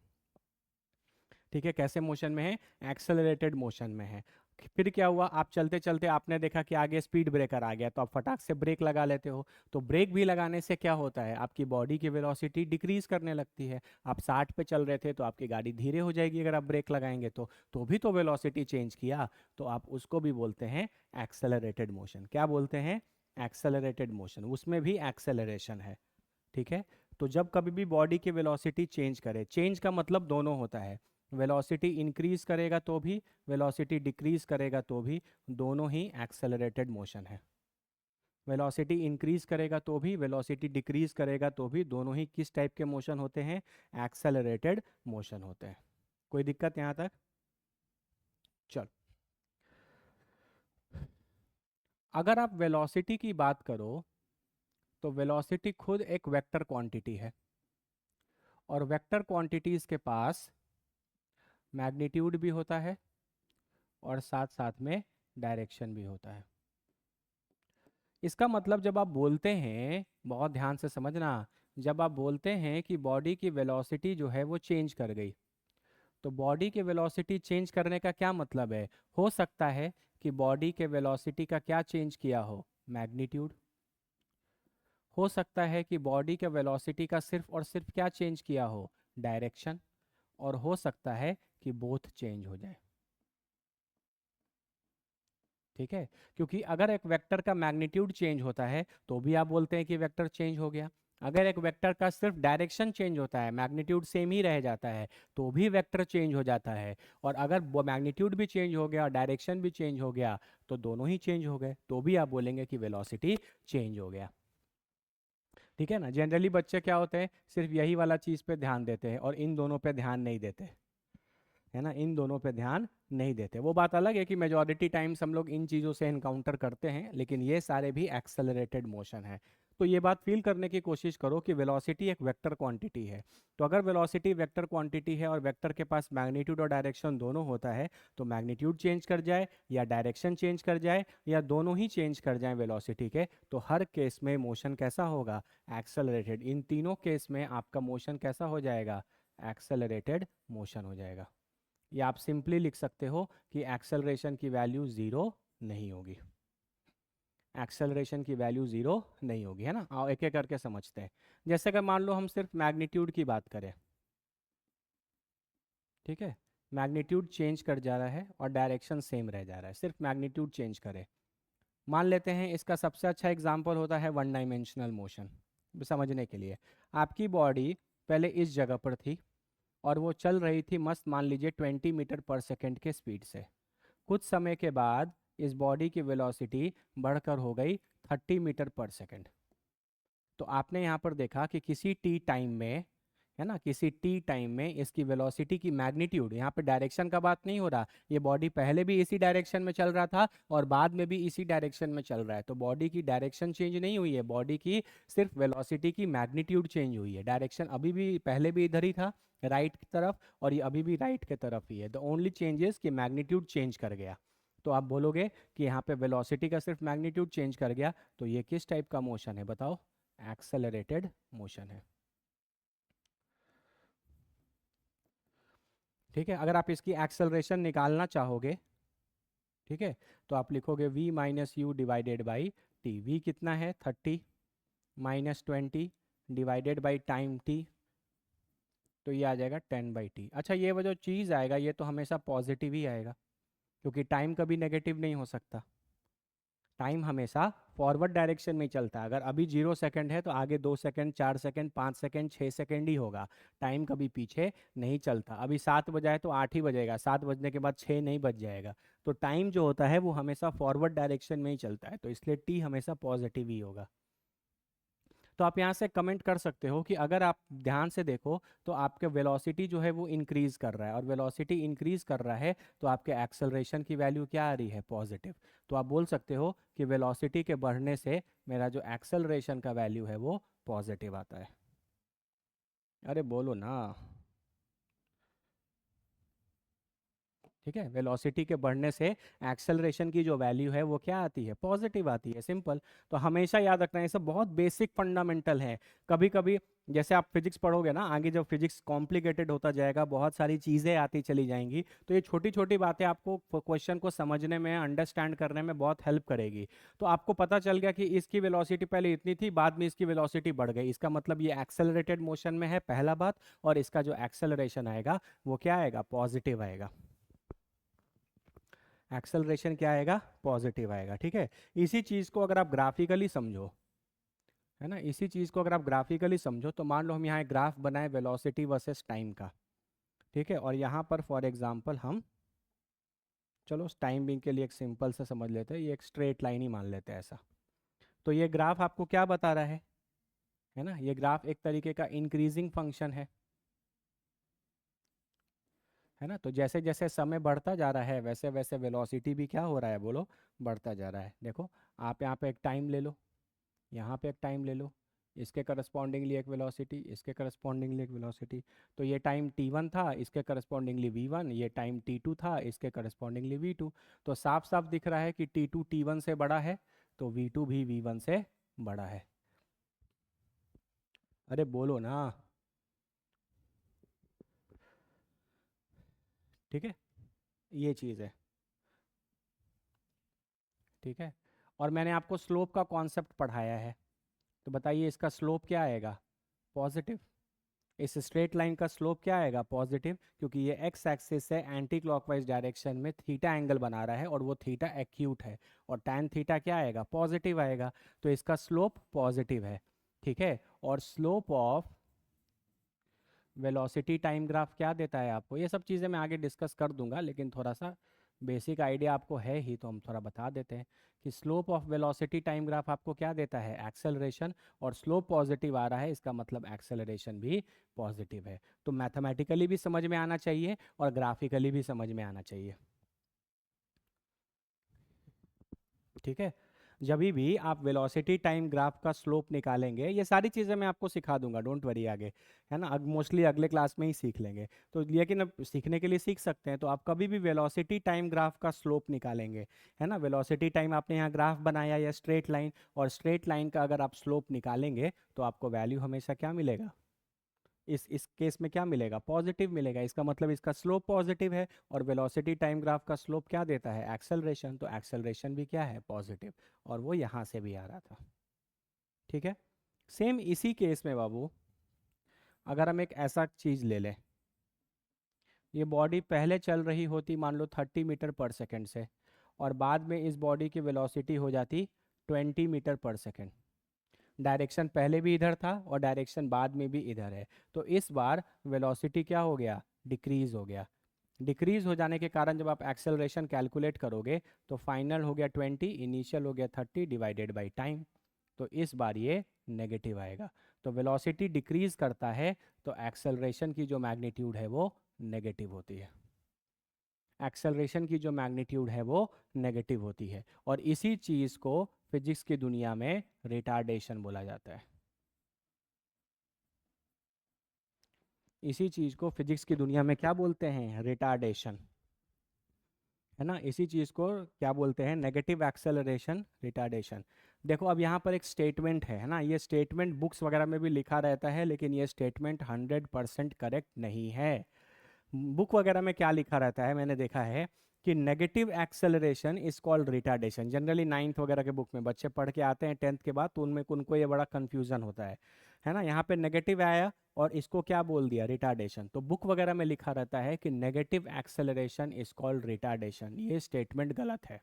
ठीक है, कैसे मोशन में है? एक्सेलरेटेड मोशन में है। फिर क्या हुआ? आप चलते चलते आपने देखा कि आगे स्पीड ब्रेकर आ गया, तो आप फटाक से ब्रेक लगा लेते हो। तो ब्रेक भी लगाने से क्या होता है? आपकी बॉडी की वेलोसिटी डिक्रीज करने लगती है। आप 60 पे चल रहे थे तो आपकी गाड़ी धीरे हो जाएगी अगर आप ब्रेक लगाएंगे तो भी तो वेलोसिटी चेंज किया। तो आप उसको भी बोलते हैं एक्सेलरेटेड मोशन। क्या बोलते हैं? एक्सेलरेटेड मोशन, उसमें भी एक्सेलरेशन है। ठीक है, तो जब कभी भी बॉडी की वेलोसिटी चेंज करे, चेंज का मतलब दोनों होता है, वेलोसिटी इंक्रीज करेगा तो भी, वेलोसिटी डिक्रीज करेगा तो भी, दोनों ही एक्सेलरेटेड मोशन है। वेलोसिटी इंक्रीज करेगा तो भी, वेलोसिटी डिक्रीज करेगा तो भी, दोनों ही किस टाइप के मोशन होते हैं? एक्सेलरेटेड मोशन होते हैं। कोई दिक्कत यहाँ तक? चल, अगर आप वेलोसिटी की बात करो तो वेलोसिटी खुद एक वेक्टर क्वांटिटी है, और वेक्टर क्वांटिटीज के पास मैग्नीट्यूड भी होता है और साथ साथ में डायरेक्शन भी होता है। इसका मतलब जब आप बोलते हैं, बहुत ध्यान से समझना, जब आप बोलते हैं कि बॉडी की वेलोसिटी जो है वो चेंज कर गई, तो बॉडी की वेलोसिटी चेंज करने का क्या मतलब है? हो सकता है कि बॉडी के वेलोसिटी का क्या चेंज किया हो? मैग्नीट्यूड। हो सकता है कि बॉडी के वेलोसिटी का सिर्फ और सिर्फ क्या चेंज किया हो? डायरेक्शन। और हो सकता है कि बोथ चेंज हो जाए। ठीक है, क्योंकि अगर एक वेक्टर का मैग्नीट्यूड चेंज होता है तो भी आप बोलते हैं कि वेक्टर चेंज हो गया, अगर एक वेक्टर का सिर्फ डायरेक्शन चेंज होता है, मैग्नीट्यूड सेम ही रह जाता है, तो भी वेक्टर चेंज हो जाता है। और अगर वो मैग्नीट्यूड भी चेंज हो गया और डायरेक्शन भी चेंज हो गया, तो दोनों ही चेंज हो गए, तो भी आप बोलेंगे कि वेलोसिटी चेंज हो गया। ठीक है ना। जनरली बच्चे क्या होते हैं, सिर्फ यही वाला चीज़ पे ध्यान देते हैं और इन दोनों पे ध्यान नहीं देते, है ना, इन दोनों पे ध्यान नहीं देते। वो बात अलग है कि मेजॉरिटी टाइम्स हम लोग इन चीज़ों से इनकाउंटर करते हैं, लेकिन ये सारे भी एक्सेलरेटेड मोशन है। तो ये बात फील करने की कोशिश करो कि वेलोसिटी एक वेक्टर क्वांटिटी है। तो अगर वेलोसिटी वेक्टर क्वांटिटी है और वेक्टर के पास मैग्नीट्यूड और डायरेक्शन दोनों होता है, तो मैग्नीट्यूड चेंज कर जाए या डायरेक्शन चेंज कर जाए या दोनों ही चेंज कर जाए वेलोसिटी के, तो हर केस में मोशन कैसा होगा, एक्सेलरेटेड। इन तीनों केस में आपका मोशन कैसा हो जाएगा, एक्सेलरेटेड मोशन हो जाएगा। या आप सिंपली लिख सकते हो कि एक्सेलरेशन की वैल्यू ज़ीरो नहीं होगी, एक्सेलरेशन की वैल्यू ज़ीरो नहीं होगी, है ना। आओ एक एक करके समझते हैं। जैसे अगर मान लो हम सिर्फ मैग्नीट्यूड की बात करें, ठीक है, मैग्नीट्यूड चेंज कर जा रहा है और डायरेक्शन सेम रह जा रहा है, सिर्फ मैग्नीट्यूड चेंज करे। मान लेते हैं इसका सबसे अच्छा एग्जांपल होता है वन डायमेंशनल मोशन। समझने के लिए, आपकी बॉडी पहले इस जगह पर थी और वो चल रही थी मस्त, मान लीजिए 20 मीटर पर सेकेंड के स्पीड से। कुछ समय के बाद इस बॉडी की वेलोसिटी बढ़कर हो गई 30 मीटर पर सेकेंड। तो आपने यहाँ पर देखा कि किसी टी टाइम में, है ना, किसी टी टाइम में इसकी वेलोसिटी की मैग्नीट्यूड, यहाँ पे डायरेक्शन का बात नहीं हो रहा, ये बॉडी पहले भी इसी डायरेक्शन में चल रहा था और बाद में भी इसी डायरेक्शन में चल रहा है, तो बॉडी की डायरेक्शन चेंज नहीं हुई है, बॉडी की सिर्फ वेलोसिटी की मैग्नीट्यूड चेंज हुई है। डायरेक्शन अभी भी पहले भी इधर ही था, राइट की तरफ, और ये अभी भी राइट की तरफ ही है। द ओनली चेंजेस कि मैग्नीट्यूड चेंज कर गया। तो आप बोलोगे कि यहाँ पे वेलोसिटी का सिर्फ मैग्नीट्यूड चेंज कर गया, तो ये किस टाइप का मोशन है बताओ, एक्सेलरेटेड मोशन है। ठीक है, अगर आप इसकी एक्सेलरेशन निकालना चाहोगे, ठीक है, तो आप लिखोगे v minus U divided by T. V कितना है 30 minus 20 divided by time t, तो ये आ जाएगा 10/t। अच्छा, ये वो जो चीज़ आएगा ये तो हमेशा पॉजिटिव ही आएगा, क्योंकि टाइम कभी नेगेटिव नहीं हो सकता। टाइम हमेशा फॉरवर्ड डायरेक्शन में ही चलता है। अगर अभी 0 सेकंड है तो आगे 2 सेकंड, 4 सेकंड, 5 सेकंड, 6 सेकंड ही होगा। टाइम कभी पीछे नहीं चलता। अभी 7 बजा है तो 8 ही बजेगा, 7 बजने के बाद 6 नहीं बज जाएगा। तो टाइम जो होता है वो हमेशा फॉरवर्ड डायरेक्शन में ही चलता है, तो इसलिए टी हमेशा पॉजिटिव ही होगा। तो आप यहाँ से कमेंट कर सकते हो कि अगर आप ध्यान से देखो तो आपके वेलोसिटी जो है वो इंक्रीज कर रहा है, और वेलोसिटी इंक्रीज कर रहा है तो आपके एक्सेलरेशन की वैल्यू क्या आ रही है, पॉजिटिव। तो आप बोल सकते हो कि वेलोसिटी के बढ़ने से मेरा जो एक्सेलरेशन का वैल्यू है वो पॉजिटिव आता है। अरे बोलो ना। ठीक है, वेलोसिटी के बढ़ने से एक्सेलरेशन की जो वैल्यू है वो क्या आती है, पॉजिटिव आती है, सिंपल। तो हमेशा याद रखना है, ये सब बहुत बेसिक फंडामेंटल है। कभी कभी जैसे आप फिजिक्स पढ़ोगे ना आगे, जब फिजिक्स कॉम्प्लिकेटेड होता जाएगा, बहुत सारी चीज़ें आती चली जाएंगी, तो ये छोटी छोटी बातें आपको क्वेश्चन को समझने में, अंडरस्टैंड करने में बहुत हेल्प करेगी। तो आपको पता चल गया कि इसकी वेलोसिटी पहले इतनी थी, बाद में इसकी वेलोसिटी बढ़ गई, इसका मतलब ये एक्सेलरेटेड मोशन में है, पहला बात। और इसका जो एक्सेलरेशन आएगा वो क्या आएगा, पॉजिटिव आएगा। एक्सेलरेशन क्या आएगा, पॉजिटिव आएगा। ठीक है, इसी चीज़ को अगर आप ग्राफिकली समझो, है ना, इसी चीज़ को अगर आप ग्राफिकली समझो, तो मान लो हम यहाँ एक ग्राफ बनाए वेलोसिटी वर्सेस टाइम का, ठीक है, और यहाँ पर फॉर एग्जांपल हम, चलो टाइम बिंग के लिए एक सिंपल से समझ लेते हैं, ये एक स्ट्रेट लाइन ही मान लेते हैं ऐसा। तो ये ग्राफ आपको क्या बता रहा है ना, ये ग्राफ एक तरीके का इंक्रीजिंग फंक्शन है ना। तो जैसे जैसे समय बढ़ता जा रहा है वैसे वैसे वेलोसिटी भी क्या हो रहा है, बोलो, बढ़ता जा रहा है। देखो, आप यहाँ पे एक टाइम ले लो, यहाँ पे एक टाइम ले लो, इसके करस्पॉन्डिंगली एक वेलोसिटी, इसके करस्पॉन्डिंगली एक वेलोसिटी। तो ये टाइम t1 था, इसके करस्पॉन्डिंगली v1, ये टाइम t2 था, इसके करस्पॉन्डिंगली v2। तो साफ साफ दिख रहा है कि t2 t1 से बड़ा है, तो v2 भी v1 से बड़ा है। अरे बोलो ना। ठीक है, ये चीज़ है। ठीक है, और मैंने आपको स्लोप का कॉन्सेप्ट पढ़ाया है, तो बताइए इसका स्लोप क्या आएगा, पॉजिटिव। इस स्ट्रेट लाइन का स्लोप क्या आएगा, पॉजिटिव, क्योंकि ये एक्स एक्सिस से एंटी क्लॉकवाइज डायरेक्शन में थीटा एंगल बना रहा है और वो थीटा एक्यूट है, और टैन थीटा क्या आएगा, पॉजिटिव आएगा, तो इसका स्लोप पॉजिटिव है। ठीक है, और slope of velocity time graph क्या देता है आपको, ये सब चीज़ें मैं आगे डिस्कस कर दूंगा, लेकिन थोड़ा सा बेसिक आइडिया आपको है ही तो हम थोड़ा बता देते हैं कि slope of velocity time graph आपको क्या देता है, एक्सेलरेशन, और स्लोप पॉजिटिव आ रहा है, इसका मतलब एक्सेलरेशन भी पॉजिटिव है। तो मैथमेटिकली भी समझ में आना चाहिए और ग्राफिकली भी समझ में आना चाहिए। ठीक है, जब भी आप वेलोसिटी टाइम ग्राफ का स्लोप निकालेंगे, ये सारी चीज़ें मैं आपको सिखा दूंगा, डोंट वरी आगे, है ना, मोस्टली अगले क्लास में ही सीख लेंगे। तो लेकिन अब सीखने के लिए सीख सकते हैं, तो आप कभी भी वेलोसिटी टाइम ग्राफ का स्लोप निकालेंगे, है ना, वेलोसिटी टाइम आपने यहाँ ग्राफ बनाया या स्ट्रेट लाइन, और स्ट्रेट लाइन का अगर आप स्लोप निकालेंगे तो आपको वैल्यू हमेशा क्या मिलेगा, इस केस में क्या मिलेगा, पॉजिटिव मिलेगा। इसका मतलब इसका स्लोप पॉजिटिव है, और वेलोसिटी टाइम ग्राफ का स्लोप क्या देता है, एक्सेलरेशन, तो एक्सेलरेशन भी क्या है, पॉजिटिव, और वो यहाँ से भी आ रहा था। ठीक है, सेम इसी केस में बाबू अगर हम एक ऐसा चीज़ ले लें, ये बॉडी पहले चल रही होती मान लो 30 मीटर पर सेकेंड से, और बाद में इस बॉडी की वेलोसिटी हो जाती 20 मीटर पर सेकेंड। डायरेक्शन पहले भी इधर था और डायरेक्शन बाद में भी इधर है, तो इस बार वेलोसिटी क्या हो गया, डिक्रीज हो गया। डिक्रीज हो जाने के कारण जब आप एक्सेलरेशन कैलकुलेट करोगे तो फाइनल हो गया 20, इनिशियल हो गया 30 डिवाइडेड बाई टाइम, तो इस बार ये नेगेटिव आएगा। तो वेलोसिटी डिक्रीज करता है तो एक्सेलरेशन की जो मैग्नीट्यूड है वो नेगेटिव होती है, एक्सेलरेशन की जो मैग्नीट्यूड है वो नेगेटिव होती है, और इसी चीज़ को फिजिक्स की दुनिया में रिटार्डेशन बोला जाता है। इसी चीज़ को फिजिक्स की दुनिया में क्या बोलते हैं, रिटार्डेशन, है ना, इसी चीज़ को क्या बोलते हैं, नेगेटिव एक्सेलरेशन रिटार्डेशन। देखो अब यहाँ पर एक स्टेटमेंट है ना, ये स्टेटमेंट बुक्स वगैरह में भी लिखा रहता है, लेकिन ये स्टेटमेंट 100% करेक्ट नहीं है। बुक वगैरह में क्या लिखा रहता है, मैंने देखा है कि negative acceleration is called retardation. Generally 9th वगैरह के बुक में बच्चे पढ़ के आते हैं 10th के बाद, तो उनमें उनको ये बड़ा कन्फ्यूजन होता है ना, यहाँ पे नेगेटिव आया और इसको क्या बोल दिया, रिटार्डेशन। तो बुक वगैरह में लिखा रहता है कि negative acceleration is called retardation. ये स्टेटमेंट गलत है,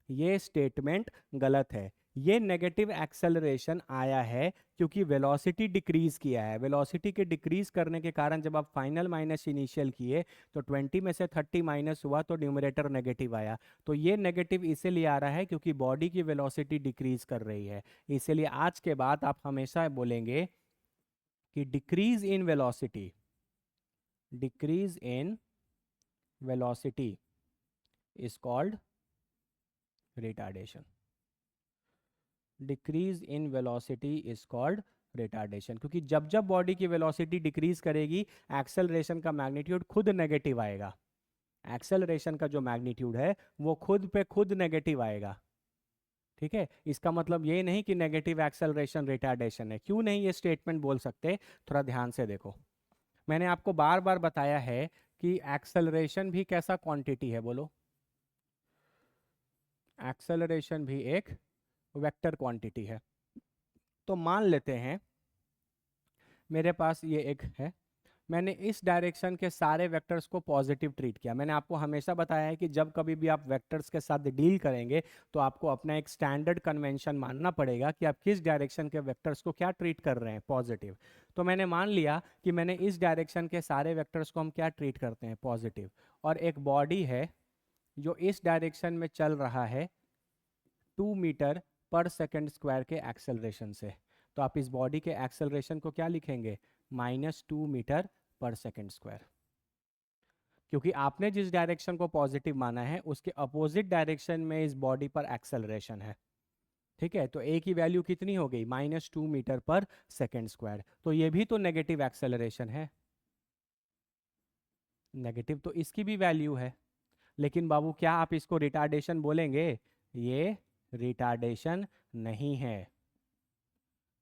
ये स्टेटमेंट गलत है। ये नेगेटिव एक्सेलरेशन आया है क्योंकि वेलोसिटी डिक्रीज किया है, वेलोसिटी के डिक्रीज करने के कारण जब आप फाइनल माइनस इनिशियल किए तो 20 में से 30 माइनस हुआ तो न्यूमरेटर नेगेटिव आया। तो ये नेगेटिव इसीलिए आ रहा है क्योंकि बॉडी की वेलोसिटी डिक्रीज कर रही है। इसीलिए आज के बाद आप हमेशा बोलेंगे कि decrease in velocity, decrease in velocity is called retardation, decrease in velocity is called retardation. क्योंकि जब जब बॉडी की वेलोसिटी डिक्रीज करेगी एक्सेलरेशन का मैग्नीट्यूड खुद नेगेटिव आएगा, एक्सेलरेशन का जो मैग्नीट्यूड है वो खुद पे खुद नेगेटिव आएगा। ठीक है, इसका मतलब ये नहीं कि नेगेटिव एक्सेलरेशन रिटार्डेशन है। क्यों नहीं ये स्टेटमेंट बोल सकते, थोड़ा ध्यान से देखो। मैंने आपको बार बार बताया है कि एक्सेलरेशन भी कैसा क्वांटिटी है, बोलो, एक्सेलरेशन भी एक वेक्टर क्वांटिटी है। तो मान लेते हैं मेरे पास ये एक है, मैंने इस डायरेक्शन के सारे वेक्टर्स को पॉजिटिव ट्रीट किया। मैंने आपको हमेशा बताया है कि जब कभी भी आप वेक्टर्स के साथ डील करेंगे तो आपको अपना एक स्टैंडर्ड कन्वेंशन मानना पड़ेगा कि आप किस डायरेक्शन के वेक्टर्स को क्या ट्रीट कर रहे हैं, पॉजिटिव। तो मैंने मान लिया कि मैंने इस डायरेक्शन के सारे वेक्टर्स को हम क्या ट्रीट करते हैं, पॉजिटिव, और एक बॉडी है जो इस डायरेक्शन में चल रहा है 2 मीटर पर सेकेंड स्क्वायर के एक्सेलरेशन से। तो आप इस बॉडी के एक्सेलरेशन को क्या लिखेंगे, -2 मीटर पर सेकेंड स्क्वायर, क्योंकि आपने जिस डायरेक्शन को पॉजिटिव माना है उसके अपोजिट डायरेक्शन में इस बॉडी पर एक्सेलरेशन है। ठीक है, तो ए की वैल्यू कितनी हो गई, -2 मीटर पर सेकेंड स्क्वायर। तो ये भी तो नेगेटिव एक्सेलरेशन है, नेगेटिव तो इसकी भी वैल्यू है। लेकिन बाबू क्या आप इसको रिटार्डेशन बोलेंगे, ये रिटार्डेशन नहीं है,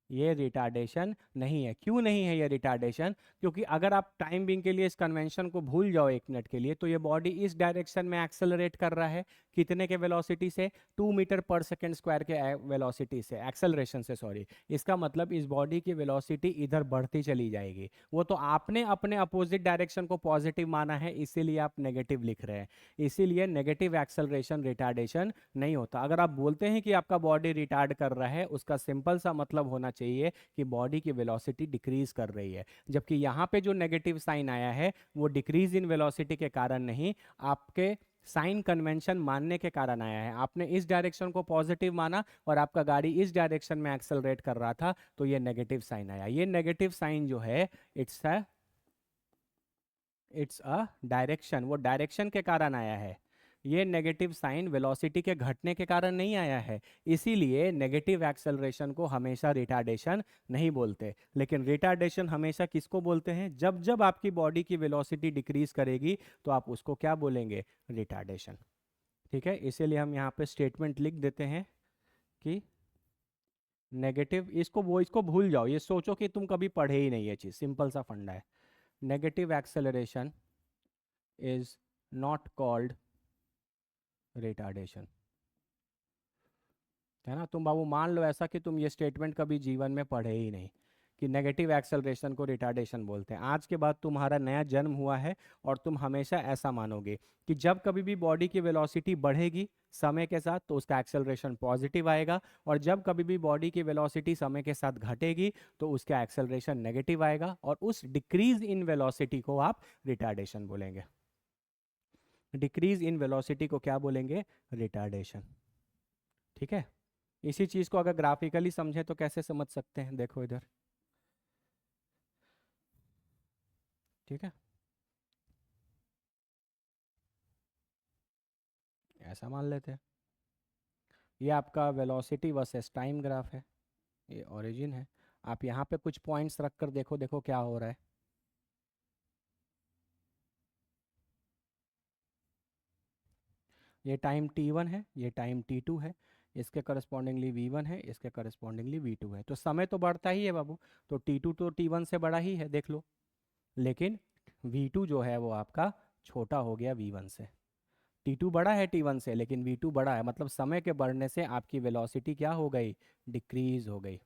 ये रिटार्डेशन नहीं है। क्यों नहीं है ये रिटार्डेशन, क्योंकि अगर आप टाइम बिंग के लिए इस कन्वेंशन को भूल जाओ 1 मिनट के लिए, तो ये बॉडी इस डायरेक्शन में एक्सेलरेट कर रहा है, कितने के वेलोसिटी से, 2 मीटर पर सेकेंड स्क्वायर के वेलोसिटी से, एक्सेलरेशन से सॉरी। इसका मतलब इस बॉडी की वेलोसिटी इधर बढ़ती चली जाएगी। वो तो आपने अपने अपोजिट डायरेक्शन को पॉजिटिव माना है, इसीलिए आप नेगेटिव लिख रहे हैं। इसीलिए नेगेटिव एक्सेलरेशन रिटार्डेशन नहीं होता। अगर आप बोलते हैं कि आपका बॉडी रिटार्ड कर रहा है, उसका सिंपल सा मतलब होना चाहिए कि बॉडी की वेलोसिटी डिक्रीज कर रही है, जबकि यहाँ पे जो नेगेटिव साइन आया है वो डिक्रीज इन वेलोसिटी के कारण नहीं, आपके साइन कन्वेंशन मानने के कारण आया है। आपने इस डायरेक्शन को पॉजिटिव माना और आपका गाड़ी इस डायरेक्शन में एक्सेलरेट कर रहा था, तो ये नेगेटिव साइन आया। ये नेगेटिव साइन जो है इट्स अ डायरेक्शन, वो डायरेक्शन के कारण आया है। ये नेगेटिव साइन वेलोसिटी के घटने के कारण नहीं आया है, इसीलिए नेगेटिव एक्सेलरेशन को हमेशा रिटार्डेशन नहीं बोलते। लेकिन रिटार्डेशन हमेशा किसको बोलते हैं? जब जब आपकी बॉडी की वेलोसिटी डिक्रीज करेगी तो आप उसको क्या बोलेंगे? रिटार्डेशन। ठीक है, इसीलिए हम यहाँ पे स्टेटमेंट लिख देते हैं कि नेगेटिव, इसको भूल जाओ, ये सोचो कि तुम कभी पढ़े ही नहीं, ये चीज़ सिंपल सा फंडा है। Negative acceleration is not called retardation. है ना? तुम बाबू मान लो ऐसा कि तुम ये स्टेटमेंट कभी जीवन में पढ़े ही नहीं कि नेगेटिव एक्सेलरेशन को रिटार्डेशन बोलते हैं। आज के बाद तुम्हारा नया जन्म हुआ है और तुम हमेशा ऐसा मानोगे कि जब कभी भी बॉडी की वेलोसिटी बढ़ेगी समय के साथ तो उसका एक्सेलरेशन पॉजिटिव आएगा, और जब कभी भी बॉडी की वेलोसिटी समय के साथ घटेगी तो उसका एक्सेलरेशन नेगेटिव आएगा, और उस डिक्रीज इन वेलोसिटी को आप रिटार्डेशन बोलेंगे। डिक्रीज इन वेलोसिटी को क्या बोलेंगे? रिटार्डेशन। ठीक है, इसी चीज को अगर ग्राफिकली समझे तो कैसे समझ सकते हैं? देखो इधर, ठीक है, ऐसा मान लेते हैं ये आपका वेलोसिटी वर्सेस टाइम ग्राफ है, ये ओरिजिन है। आप यहाँ पे कुछ पॉइंट्स रख कर देखो, देखो क्या हो रहा है। ये टाइम t1 है, ये टाइम t2 है, इसके करस्पॉन्डिंगली v1 है, इसके करस्पॉन्डिंगली v2 है। तो समय तो बढ़ता ही है बाबू, तो t2 तो t1 से बड़ा ही है, देख लो। लेकिन v2 जो है वो आपका छोटा हो गया v1 से। t2 बड़ा है t1 से, लेकिन v2 बड़ा है, मतलब समय के बढ़ने से आपकी वेलोसिटी क्या हो गई? डिक्रीज हो गई।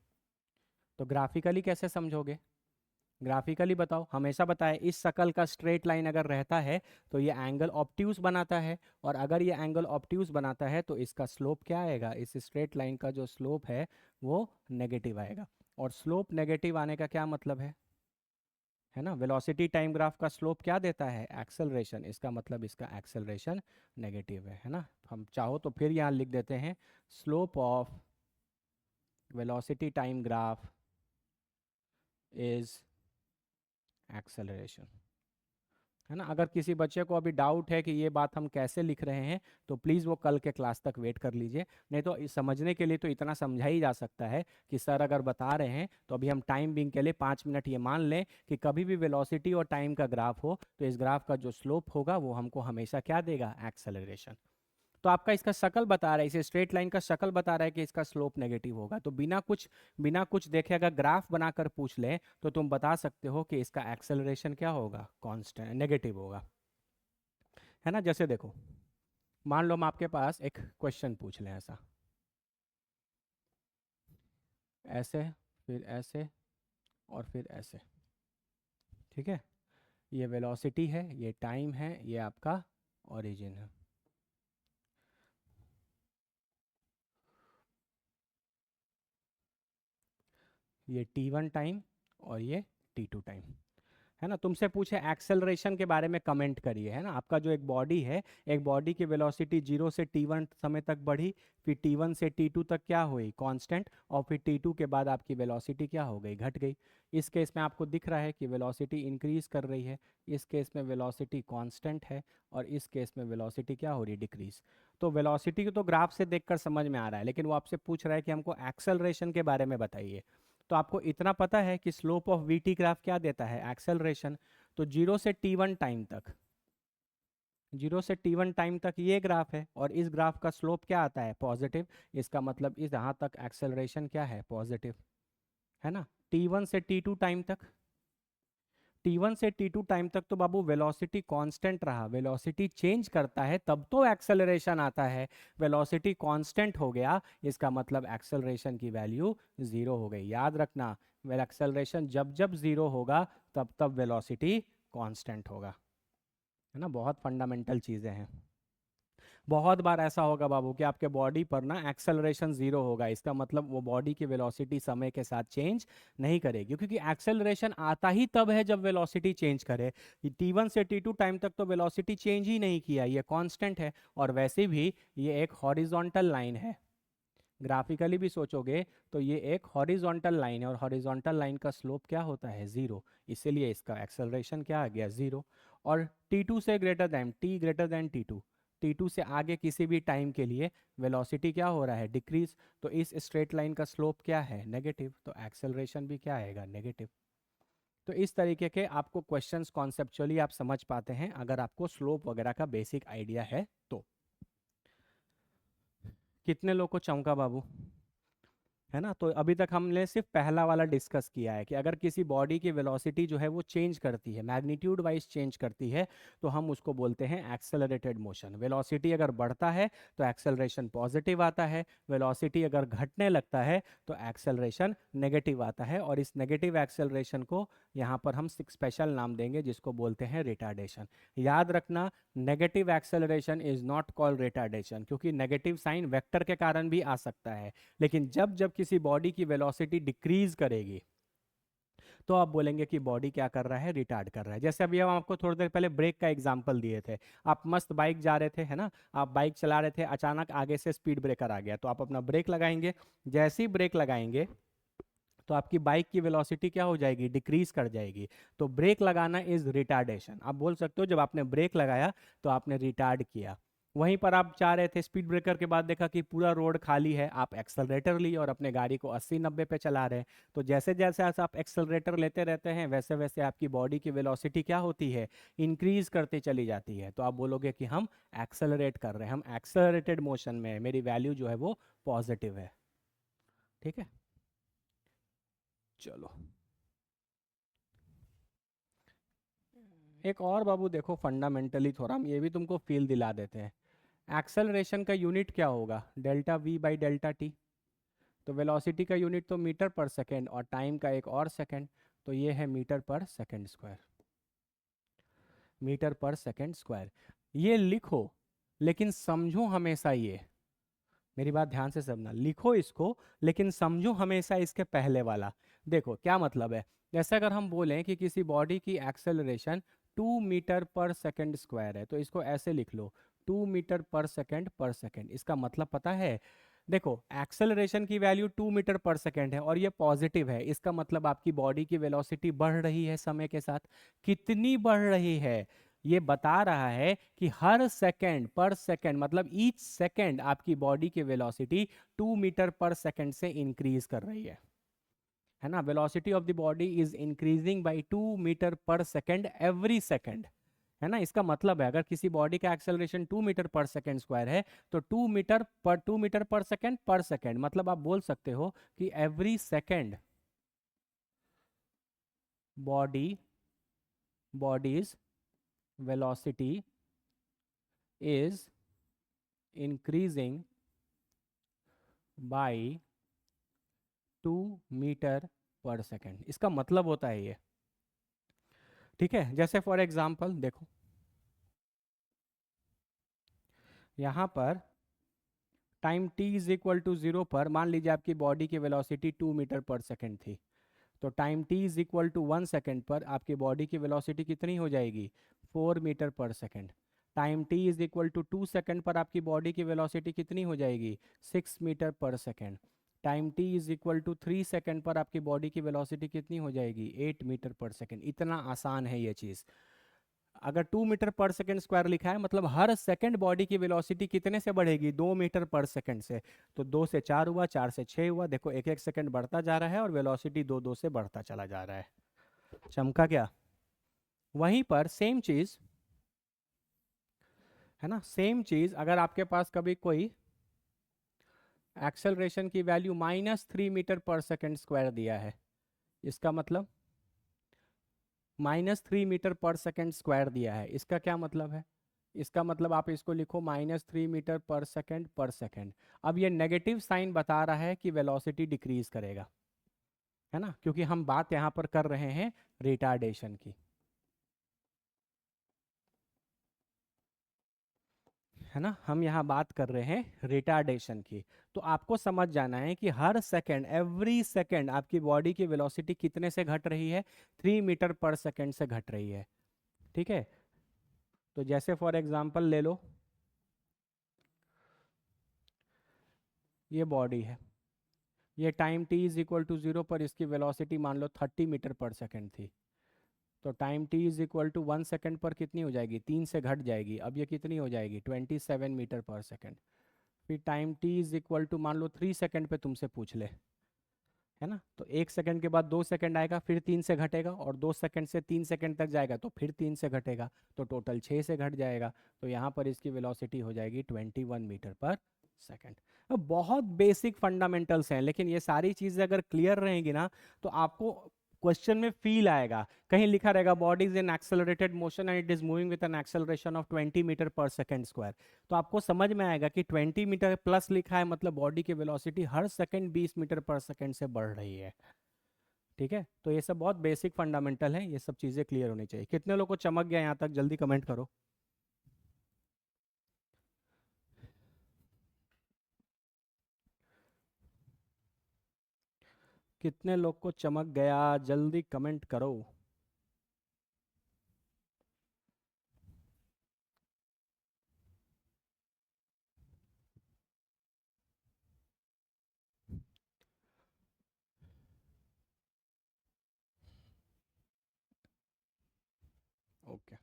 तो ग्राफिकली कैसे समझोगे? ग्राफिकली बताओ, हमेशा बताए इस शकल का स्ट्रेट लाइन अगर रहता है तो ये एंगल ऑब्ट्यूज बनाता है, और अगर ये एंगल ऑब्ट्यूज बनाता है तो इसका स्लोप क्या आएगा? इस स्ट्रेट लाइन का जो स्लोप है वो नेगेटिव आएगा। और स्लोप नेगेटिव आने का क्या मतलब है ना? वेलोसिटी टाइम ग्राफ का स्लोप क्या देता है? एक्सेलरेशन। इसका मतलब इसका एक्सेलरेशन नेगेटिव है ना? हम चाहो तो फिर यहाँ लिख देते हैं, slope of velocity time graph is acceleration. है ना? अगर किसी बच्चे को अभी डाउट है कि ये बात हम कैसे लिख रहे हैं तो प्लीज़ वो कल के क्लास तक वेट कर लीजिए। नहीं तो समझने के लिए तो इतना समझा ही जा सकता है कि सर अगर बता रहे हैं तो अभी हम टाइम बिंग के लिए 5 मिनट ये मान लें कि कभी भी वेलोसिटी और टाइम का ग्राफ हो तो इस ग्राफ का जो स्लोप होगा वो हमको हमेशा क्या देगा? एक्सेलरेशन। तो आपका इसका शकल बता रहा है, इसे स्ट्रेट लाइन का शकल बता रहा है कि इसका स्लोप नेगेटिव होगा। तो बिना कुछ देखे अगर ग्राफ बनाकर पूछ लें तो तुम बता सकते हो कि इसका एक्सेलरेशन क्या होगा? कांस्टेंट नेगेटिव होगा। है ना? जैसे देखो, मान लो हम आपके पास एक क्वेश्चन पूछ लें ऐसा, ऐसे, फिर ऐसे, और फिर ऐसे। ठीक है, ये वेलोसिटी है, ये टाइम है, ये आपका ओरिजिन है। ये t1 टाइम और ये t2 टाइम। है ना? तुमसे पूछे एक्सेलरेशन के बारे में कमेंट करिए। है ना? आपका जो एक बॉडी है, एक बॉडी की वेलोसिटी 0 से t1 समय तक बढ़ी, फिर t1 से t2 तक क्या हुई? कांस्टेंट, और फिर t2 के बाद आपकी वेलोसिटी क्या हो गई? घट गई। इस केस में आपको दिख रहा है कि वेलोसिटी इंक्रीज कर रही है, इस केस में वेलोसिटी कांस्टेंट है, और इस केस में वेलोसिटी क्या हो रही है? डिक्रीज। तो वेलोसिटी को तो ग्राफ से देखकर समझ में आ रहा है, लेकिन वो आपसे पूछ रहा है कि हमको एक्सेलरेशन के बारे में बताइए। तो आपको इतना पता है कि slope of we T graph क्या देता है? एक्सेलरेशन। तो 0 से t1 टाइम तक ये ग्राफ है, और इस ग्राफ का स्लोप क्या आता है? पॉजिटिव। इसका मतलब इस यहाँ तक एक्सेलरेशन क्या है? पॉजिटिव। है ना? t1 से t2 टाइम तक, t1 से t2 टाइम तक तो बाबू वेलोसिटी कांस्टेंट रहा, वेलोसिटी चेंज करता है तब तो एक्सेलरेशन आता है। वेलोसिटी कांस्टेंट हो गया, इसका मतलब एक्सेलरेशन की वैल्यू जीरो हो गई। याद रखना, वेल एक्सेलरेशन जब जब जीरो होगा तब तब वेलोसिटी कांस्टेंट होगा। है ना? बहुत फंडामेंटल चीज़ें हैं। बहुत बार ऐसा होगा बाबू कि आपके बॉडी पर ना एक्सेलरेशन जीरो होगा, इसका मतलब वो बॉडी की वेलोसिटी समय के साथ चेंज नहीं करेगी, क्योंकि एक्सेलरेशन आता ही तब है जब वेलोसिटी चेंज करे। T1 से T2 टाइम तक तो वेलोसिटी चेंज ही नहीं किया, ये कांस्टेंट है। और वैसे भी ये एक हॉरिजॉन्टल लाइन है, ग्राफिकली भी सोचोगे तो ये एक हॉरिजॉन्टल लाइन है, और हॉरिजॉन्टल लाइन का स्लोप क्या होता है, जीरो। इसीलिए इसका एक्सेलरेशन क्या आ गया, जीरो। और T2 से ग्रेटर दैन T2, T2 से आगे किसी भी टाइम के लिए वेलोसिटी क्या हो रहा है, डिक्रीज। तो इस स्ट्रेट लाइन का स्लोप क्या है, नेगेटिव, तो एक्सेलरेशन भी क्या आएगा, नेगेटिव। तो इस तरीके के आपको क्वेश्चंस कॉन्सेप्चुअली आप समझ पाते हैं अगर आपको स्लोप वगैरह का बेसिक आइडिया है तो। कितने लोग को चमका बाबू, है ना? तो अभी तक हमने सिर्फ पहला वाला डिस्कस किया है कि अगर किसी बॉडी की वेलोसिटी जो है वो चेंज करती है, मैग्नीट्यूड वाइज चेंज करती है, तो हम उसको बोलते हैं एक्सेलरेटेड मोशन। वेलोसिटी अगर बढ़ता है तो एक्सेलरेशन पॉजिटिव आता है, वेलोसिटी अगर घटने लगता है तो एक्सेलरेशन नेगेटिव आता है। और इस नेगेटिव एक्सेलरेशन को यहाँ पर हम स्पेशल नाम देंगे जिसको बोलते हैं रिटार्डेशन। याद रखना, negative acceleration is not called retardation, क्योंकि नेगेटिव साइन वेक्टर के कारण भी आ सकता है। लेकिन जब जब किसी बॉडी की वेलोसिटी डिक्रीज करेगी तो आप बोलेंगे कि बॉडी क्या कर रहा है, रिटार्ड कर रहा है। जैसे अभी हम आपको थोड़ी देर पहले ब्रेक का एग्जांपल दिए थे। आप मस्त बाइक जा रहे थे, है ना, आप बाइक चला रहे थे, अचानक आगे से स्पीड ब्रेकर आ गया, तो आप अपना ब्रेक लगाएंगे। जैसे ही ब्रेक लगाएंगे तो आपकी बाइक की वेलोसिटी क्या हो जाएगी, डिक्रीज कर जाएगी। तो ब्रेक लगाना इज रिटार्डेशन। आप बोल सकते हो जब आपने ब्रेक लगाया तो आपने रिटार्ड किया। वहीं पर आप जा रहे थे, स्पीड ब्रेकर के बाद देखा कि पूरा रोड खाली है, आप एक्सेलरेटर लिए और अपने गाड़ी को 80-90 पे चला रहे हैं। तो जैसे जैसे आप एक्सेलरेटर लेते रहते हैं वैसे वैसे आपकी बॉडी की वेलोसिटी क्या होती है, इंक्रीज करते चली जाती है। तो आप बोलोगे कि हम एक्सेलरेट कर रहे हैं, हम एक्सेलरेटेड मोशन में है, मेरी वैल्यू जो है वो पॉजिटिव है। ठीक है, चलो एक और बाबू देखो, फंडामेंटली थोड़ा हम ये भी तुमको फील दिला देते हैं। एक्सेलरेशन का यूनिट क्या होगा, delta we by delta T. तो वेलोसिटी का यूनिट तो मीटर पर सेकेंड, और टाइम का एक और सेकेंड, तो ये है metre per second square. Metre per second square ये लिखो, लेकिन समझो हमेशा ये, मेरी बात ध्यान से समझना, लिखो इसको लेकिन समझो हमेशा इसके पहले वाला। देखो क्या मतलब है, जैसे अगर हम बोलें कि किसी बॉडी की acceleration 2 metre per second square है, तो इसको ऐसे लिख लो, 2 मीटर पर सेकेंड। इसका मतलब पता है, देखो एक्सेलरेशन की वैल्यू 2 मीटर पर सेकेंड है और ये पॉजिटिव है, इसका मतलब आपकी बॉडी की वेलोसिटी बढ़ रही है समय के साथ। कितनी बढ़ रही है, ये बता रहा है कि हर सेकेंड पर सेकेंड, मतलब ईच सेकेंड आपकी बॉडी की वेलोसिटी 2 मीटर पर सेकेंड से इंक्रीज कर रही है ना। Velocity of the body is increasing by 2 metre per second every second, है ना। इसका मतलब है अगर किसी बॉडी का acceleration 2 metre per second square है तो 2 metre per second per second, मतलब आप बोल सकते हो कि every second body body's velocity is increasing by 2 metre per second. इसका मतलब होता है ये, ठीक है। जैसे फॉर एग्जांपल देखो, यहाँ पर time t is equal to 0 पर मान लीजिए आपकी बॉडी की वेलोसिटी 2 मीटर पर सेकेंड थी, तो time t is equal to 1 second पर आपकी बॉडी की वेलोसिटी कितनी हो जाएगी, 4 metre per second. Time t is equal to 2 second पर आपकी बॉडी की वेलोसिटी कितनी हो जाएगी, 6 metre per second. Time t is equal to 3 second पर आपकी बॉडी की वेलोसिटी कितनी हो जाएगी, 8 मीटर पर सेकेंड। इतना आसान है ये चीज़। अगर 2 मीटर पर सेकेंड स्क्वायर लिखा है मतलब हर सेकंड बॉडी की वेलोसिटी कितने से बढ़ेगी, 2 मीटर पर सेकेंड से। तो 2 से 4 हुआ, 4 से 6 हुआ, देखो एक एक सेकंड बढ़ता जा रहा है और वेलोसिटी 2 2 से बढ़ता चला जा रहा है। चमका क्या? वहीं पर सेम चीज, है ना, सेम चीज अगर आपके पास कभी कोई एक्सेलरेशन की value -3 metre per second square दिया है, इसका मतलब -3 मीटर पर सेकेंड स्क्वायर दिया है, इसका क्या मतलब है, इसका मतलब आप इसको लिखो -3 मीटर पर सेकेंड। अब ये नेगेटिव साइन बता रहा है कि वेलोसिटी डिक्रीज करेगा, है ना, क्योंकि हम बात यहाँ पर कर रहे हैं रिटार्डेशन की। है ना, हम यहाँ बात कर रहे हैं रिटार्डेशन की। तो आपको समझ जाना है कि हर सेकंड, एवरी सेकंड आपकी बॉडी की वेलोसिटी कितने से घट रही है, 3 मीटर पर सेकंड से घट रही है। ठीक है, तो जैसे फॉर एग्जांपल ले लो, ये बॉडी है, ये time t is equal to 0 पर इसकी वेलोसिटी मान लो 30 मीटर पर सेकंड थी। तो time t is equal to 1 second पर कितनी हो जाएगी, 3 से घट जाएगी, अब ये कितनी हो जाएगी, 27 मीटर पर सेकंड। फिर time t is equal to मान लो 3 सेकंड पे तुमसे पूछ ले, है ना, तो 1 सेकंड के बाद 2 सेकंड आएगा, फिर 3 से घटेगा, और 2 सेकंड से 3 सेकंड तक जाएगा तो फिर 3 से घटेगा, तो टोटल 6 से घट जाएगा। तो यहाँ पर इसकी वेलोसिटी हो जाएगी 21 मीटर पर सेकंड। अब बहुत बेसिक फंडामेंटल्स हैं, लेकिन ये सारी चीज़ें अगर क्लियर रहेंगी ना, तो आपको क्वेश्चन में फील आएगा। कहीं लिखा रहेगा body is in accelerated motion and it is moving with an acceleration of 20 metre per second square, तो आपको समझ में आएगा कि 20 मीटर प्लस लिखा है, मतलब बॉडी की वेलोसिटी हर सेकंड 20 मीटर पर सेकंड से बढ़ रही है। ठीक है, तो ये सब बहुत बेसिक फंडामेंटल है, ये सब चीज़ें क्लियर होनी चाहिए। कितने लोग को चमक गया यहाँ तक, जल्दी कमेंट करो। कितने लोग को चमक गया, जल्दी कमेंट करो। ओके,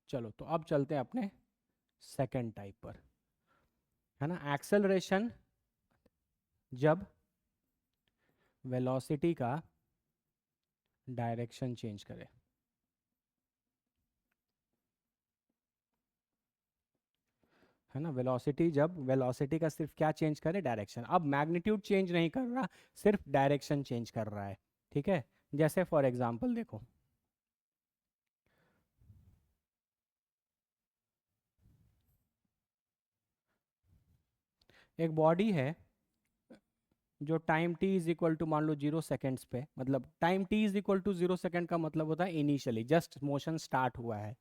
चलो तो अब चलते हैं अपने सेकंड टाइप पर, है ना। एक्सेलरेशन जब वेलोसिटी का डायरेक्शन चेंज करे, है ना, वेलोसिटी जब वेलोसिटी का सिर्फ क्या चेंज करे, डायरेक्शन। अब मैग्नीट्यूड चेंज नहीं कर रहा, सिर्फ डायरेक्शन चेंज कर रहा है। ठीक है, जैसे फॉर एग्जांपल देखो, एक बॉडी है जो time t is equal to मान लो 0 सेकेंड्स पे, मतलब time t is equal to 0 second का मतलब होता है इनिशियली जस्ट मोशन स्टार्ट हुआ है,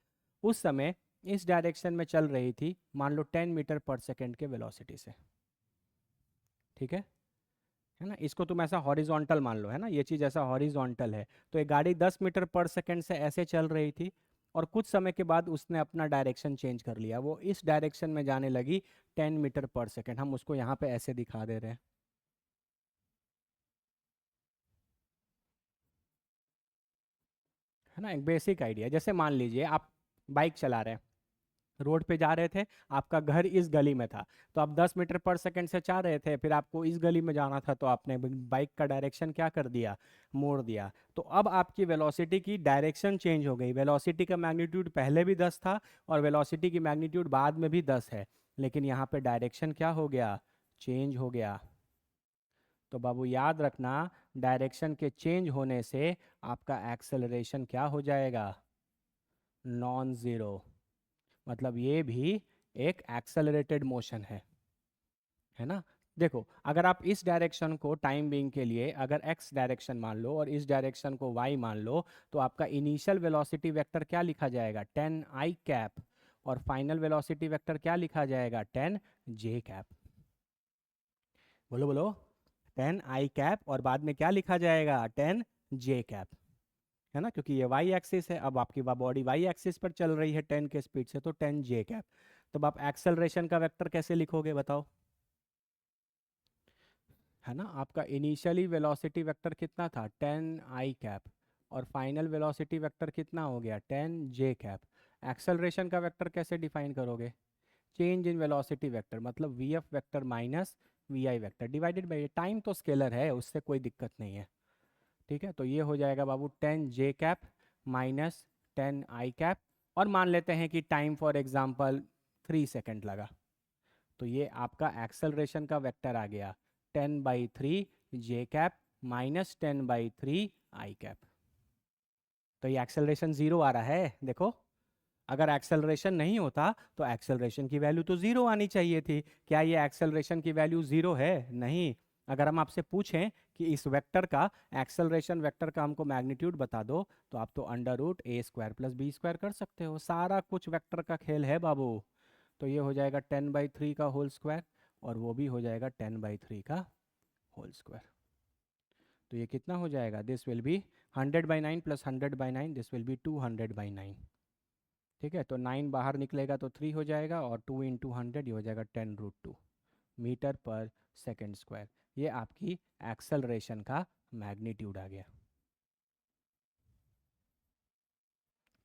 उस समय इस डायरेक्शन में चल रही थी मान लो 10 मीटर पर सेकेंड के वेलोसिटी से। ठीक है ना, इसको तुम ऐसा हॉरिजॉन्टल मान लो, है ना, ये चीज़ ऐसा हॉरिजॉन्टल है। तो एक गाड़ी 10 मीटर पर सेकेंड से ऐसे चल रही थी, और कुछ समय के बाद उसने अपना डायरेक्शन चेंज कर लिया, वो इस डायरेक्शन में जाने लगी 10 मीटर पर सेकेंड। हम उसको यहाँ पे ऐसे दिखा दे रहे हैं, है ना, एक बेसिक आइडिया। जैसे मान लीजिए आप बाइक चला रहे हैं, रोड पे जा रहे थे, आपका घर इस गली में था, तो आप 10 मीटर पर सेकंड से जा रहे थे, फिर आपको इस गली में जाना था, तो आपने बाइक का डायरेक्शन क्या कर दिया, मोड़ दिया। तो अब आपकी वेलोसिटी की डायरेक्शन चेंज हो गई, वेलोसिटी का मैग्नीट्यूड पहले भी 10 था और वेलोसिटी की मैग्नीट्यूड बाद में भी 10 है, लेकिन यहाँ पे डायरेक्शन क्या हो गया, चेंज हो गया। तो बाबू याद रखना, डायरेक्शन के चेंज होने से आपका एक्सेलरेशन क्या हो जाएगा, नॉन ज़ीरो। मतलब ये भी एक एक्सेलरेटेड मोशन है ना। देखो, अगर आप इस डायरेक्शन को टाइम बीइंग के लिए अगर x डायरेक्शन मान लो और इस डायरेक्शन को y मान लो, तो आपका इनिशियल वेलोसिटी वेक्टर क्या लिखा जाएगा, 10 i कैप, और फाइनल वेलोसिटी वेक्टर क्या लिखा जाएगा, 10 j कैप। बोलो बोलो, 10 i कैप और बाद में क्या लिखा जाएगा, 10 j कैप, है ना, क्योंकि ये वाई एक्सिस है। अब आपकी बॉडी वाई एक्सिस पर चल रही है 10 के स्पीड से, तो 10 जे कैप। तब आप एक्सेलरेशन का वेक्टर कैसे लिखोगे बताओ, है ना, आपका इनिशियली वेलोसिटी वेक्टर कितना था, 10 आई कैप, और फाइनल वेलोसिटी वेक्टर कितना हो गया, 10 जे कैप। एक्सेलरेशन का वेक्टर कैसे डिफाइन करोगे, चेंज इन वेलोसिटी वेक्टर, मतलब V F vector minus V I vector divided by time, तो स्केलर है, उससे कोई दिक्कत नहीं है। ठीक है, तो ये हो जाएगा बाबू 10 J cap minus 10 I cap, और मान लेते हैं कि टाइम फॉर एग्जांपल 3 सेकंड लगा, तो ये आपका एक्सेलरेशन का वेक्टर आ गया 10/3 जे कैप माइनस 10/3 आई कैप। तो ये एक्सेलरेशन ज़ीरो आ रहा है, देखो, अगर एक्सेलरेशन नहीं होता तो एक्सेलरेशन की वैल्यू तो ज़ीरो आनी चाहिए थी। क्या ये एक्सेलरेशन की वैल्यू ज़ीरो है, नहीं, अगर हम आपसे पूछें कि इस वेक्टर का, एक्सेलरेशन वेक्टर का हमको मैग्नीट्यूड बता दो, तो आप तो अंडर रूट ए स्क्वायर प्लस बी स्क्वायर कर सकते हो, सारा कुछ वेक्टर का खेल है बाबू। तो ये हो जाएगा 10/3 का होल स्क्वायर, और वो भी हो जाएगा 10/3 का होल स्क्वायर। तो ये कितना हो जाएगा, this will be 100/9 plus 100/9, this will be 200/9। ठीक है, तो 9 बाहर निकलेगा तो 3 हो जाएगा, और 2 इंटू 100 ये हो जाएगा 10√2 मीटर पर सेकेंड स्क्वायर। ये आपकी एक्सेलरेशन का मैग्नीट्यूड आ गया।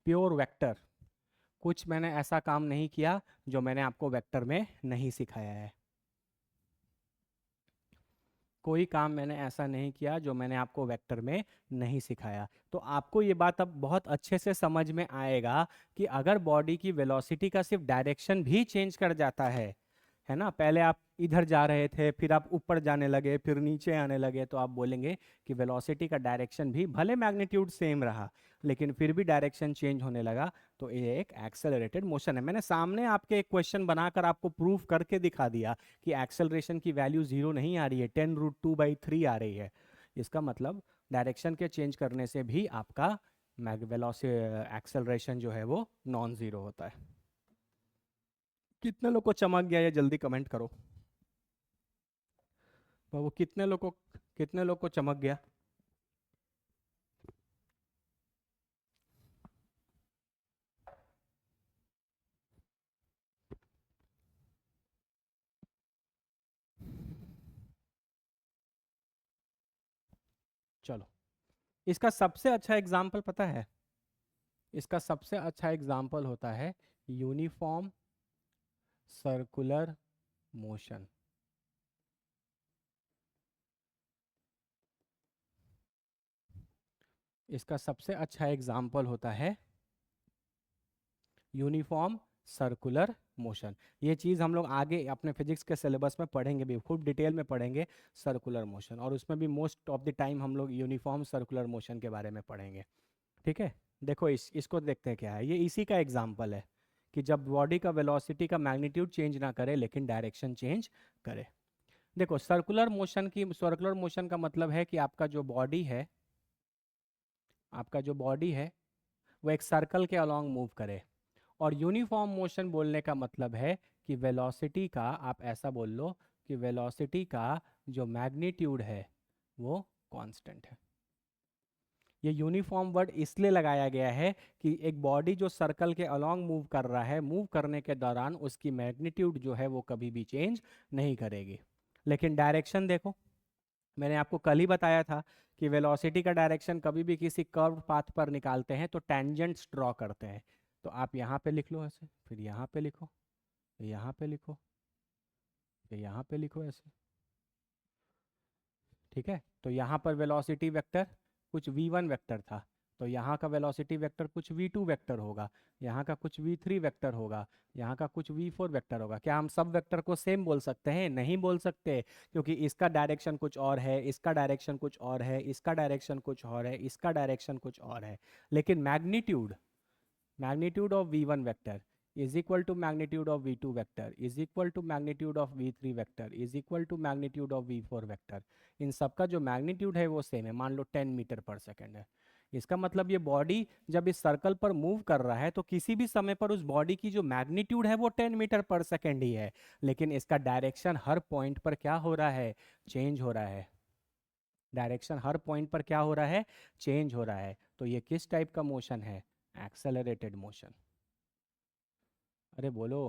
प्योर वेक्टर, कुछ मैंने ऐसा काम नहीं किया जो मैंने आपको वेक्टर में नहीं सिखाया है। कोई काम मैंने ऐसा नहीं किया जो मैंने आपको वेक्टर में नहीं सिखाया। तो आपको ये बात अब बहुत अच्छे से समझ में आएगा कि अगर बॉडी की वेलोसिटी का सिर्फ डायरेक्शन भी चेंज कर जाता है ना, पहले आप इधर जा रहे थे, फिर आप ऊपर जाने लगे, फिर नीचे आने लगे, तो आप बोलेंगे कि वेलोसिटी का डायरेक्शन भी भले मैग्नीट्यूड सेम रहा लेकिन फिर भी डायरेक्शन चेंज होने लगा, तो ये एक एक्सेलरेटेड मोशन है। मैंने सामने आपके एक क्वेश्चन बनाकर आपको प्रूफ करके दिखा दिया कि एक्सेलरेशन की वैल्यू 0 नहीं आ रही है, 10√2/3 आ रही है। इसका मतलब डायरेक्शन के चेंज करने से भी आपका एक्सेलरेशन जो है वो नॉन ज़ीरो होता है। कितने लोग को चमक गया ये जल्दी कमेंट करो बाबू, कितने लोग को चमक गया। चलो, इसका सबसे अच्छा एग्जाम्पल पता है, इसका सबसे अच्छा एग्जाम्पल होता है यूनिफॉर्म सर्कुलर मोशन। इसका सबसे अच्छा एग्जाम्पल होता है यूनिफॉर्म सर्कुलर मोशन। ये चीज़ हम लोग आगे अपने फिजिक्स के सिलेबस में पढ़ेंगे भी, खूब डिटेल में पढ़ेंगे सर्कुलर मोशन, और उसमें भी मोस्ट ऑफ द टाइम हम लोग यूनिफॉर्म सर्कुलर मोशन के बारे में पढ़ेंगे। ठीक है, देखो इसको देखते हैं क्या है। ये इसी का एग्जाम्पल है कि जब बॉडी का वेलोसिटी का मैग्नीट्यूड चेंज ना करे लेकिन डायरेक्शन चेंज करे। देखो सर्कुलर मोशन का मतलब है कि आपका जो बॉडी है वो एक सर्कल के अलोंग मूव करे। और यूनिफॉर्म मोशन बोलने का मतलब है कि वेलोसिटी का, आप ऐसा बोल लो कि वेलोसिटी का जो मैग्नीट्यूड है वो कांस्टेंट है। ये यूनिफॉर्म वर्ड इसलिए लगाया गया है कि एक बॉडी जो सर्कल के अलोंग मूव कर रहा है, मूव करने के दौरान उसकी मैग्नीट्यूड जो है वो कभी भी चेंज नहीं करेगी। लेकिन डायरेक्शन देखो, मैंने आपको कल ही बताया था कि वेलोसिटी का डायरेक्शन कभी भी किसी कर्व पाथ पर निकालते हैं तो टेंजेंट्स ड्रॉ करते हैं। तो आप यहाँ पे लिख लो ऐसे, फिर यहाँ पे लिखो, यहाँ पे लिखो, फिर यहाँ पे लिखो ऐसे। ठीक है, तो यहाँ पर वेलोसिटी वेक्टर कुछ v1 वेक्टर था, तो यहाँ का वेलोसिटी वेक्टर कुछ v2 वेक्टर होगा, यहाँ का कुछ v3 वेक्टर होगा, यहाँ का कुछ v4 वेक्टर होगा। क्या हम सब वेक्टर को सेम बोल सकते हैं? नहीं बोल सकते, क्योंकि इसका डायरेक्शन कुछ और है, इसका डायरेक्शन कुछ और है, इसका डायरेक्शन कुछ और है, इसका डायरेक्शन कुछ और है। लेकिन magnitude of v1 vector is equal to magnitude of v2 vector is equal to magnitude of v3 vector is equal to magnitude of v4 vector। इन सबका जो मैग्नीट्यूड है वो सेम है, मान लो 10 मीटर पर सेकेंड है। इसका मतलब ये बॉडी जब इस सर्कल पर मूव कर रहा है तो किसी भी समय पर उस बॉडी की जो मैग्नीट्यूड है वो 10 मीटर पर सेकेंड ही है, लेकिन इसका डायरेक्शन हर पॉइंट पर क्या हो रहा है? चेंज हो रहा है। डायरेक्शन हर पॉइंट पर क्या हो रहा है? चेंज हो रहा है। तो ये किस टाइप का मोशन है? Accelerated motion. अरे बोलो।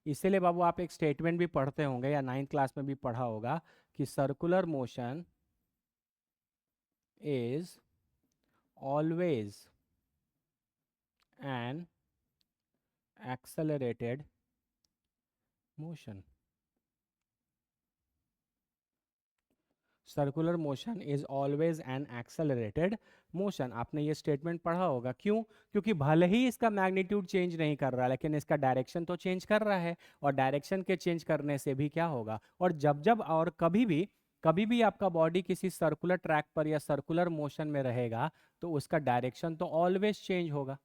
इसीलिए बाबू आप एक स्टेटमेंट भी पढ़ते होंगे या 9th क्लास में भी पढ़ा होगा कि circular motion is always an accelerated motion. Circular motion is always an accelerated motion. आपने ये स्टेटमेंट पढ़ा होगा। क्यों? क्योंकि भले ही इसका मैग्नीट्यूड चेंज नहीं कर रहा लेकिन इसका डायरेक्शन तो चेंज कर रहा है, और डायरेक्शन के चेंज करने से भी क्या होगा, और जब जब और कभी भी आपका बॉडी किसी सर्कुलर ट्रैक पर या सर्कुलर मोशन में रहेगा तो उसका डायरेक्शन तो ऑलवेज चेंज होगा।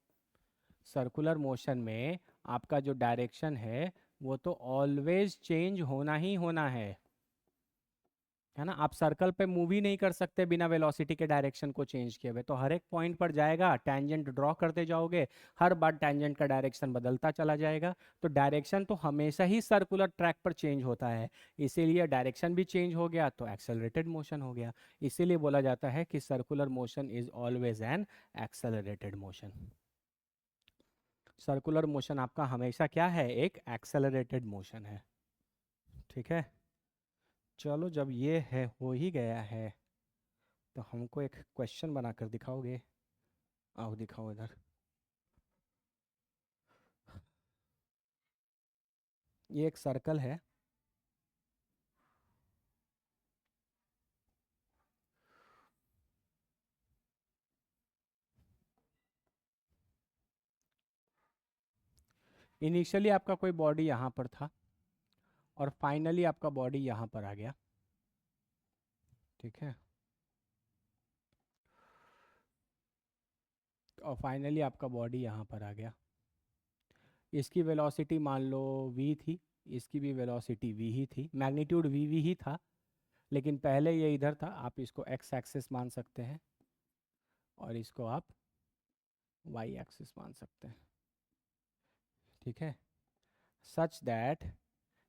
सर्कुलर मोशन में आपका जो डायरेक्शन है वो तो ऑलवेज चेंज होना ही होना है। है ना। आप सर्कल पे मूव ही नहीं कर सकते बिना वेलोसिटी के डायरेक्शन को चेंज किए हुए, तो हर एक पॉइंट पर जाएगा, टैंजेंट ड्रॉ करते जाओगे, हर बार टैंजेंट का डायरेक्शन बदलता चला जाएगा। तो डायरेक्शन तो हमेशा ही सर्कुलर ट्रैक पर चेंज होता है, इसीलिए डायरेक्शन भी चेंज हो गया तो एक्सेलरेटेड मोशन हो गया। इसीलिए बोला जाता है कि circular motion is always an accelerated motion. Circular motion आपका हमेशा क्या है, एक एक्सेलरेटेड मोशन है। ठीक है, चलो जब ये है हो ही गया है तो हमको एक क्वेश्चन बनाकर दिखाओगे। आओ दिखाओ इधर। ये एक सर्कल है, इनिशियली आपका कोई बॉडी यहाँ पर था और फाइनली आपका बॉडी यहाँ पर आ गया। ठीक है, और फाइनली आपका बॉडी यहाँ पर आ गया। इसकी वेलोसिटी मान लो v थी, इसकी भी वेलोसिटी v ही थी, मैग्नीट्यूड v ही था, लेकिन पहले ये इधर था, आप इसको x एक्सिस मान सकते हैं और इसको आप y एक्सिस मान सकते हैं। ठीक है, सच दैट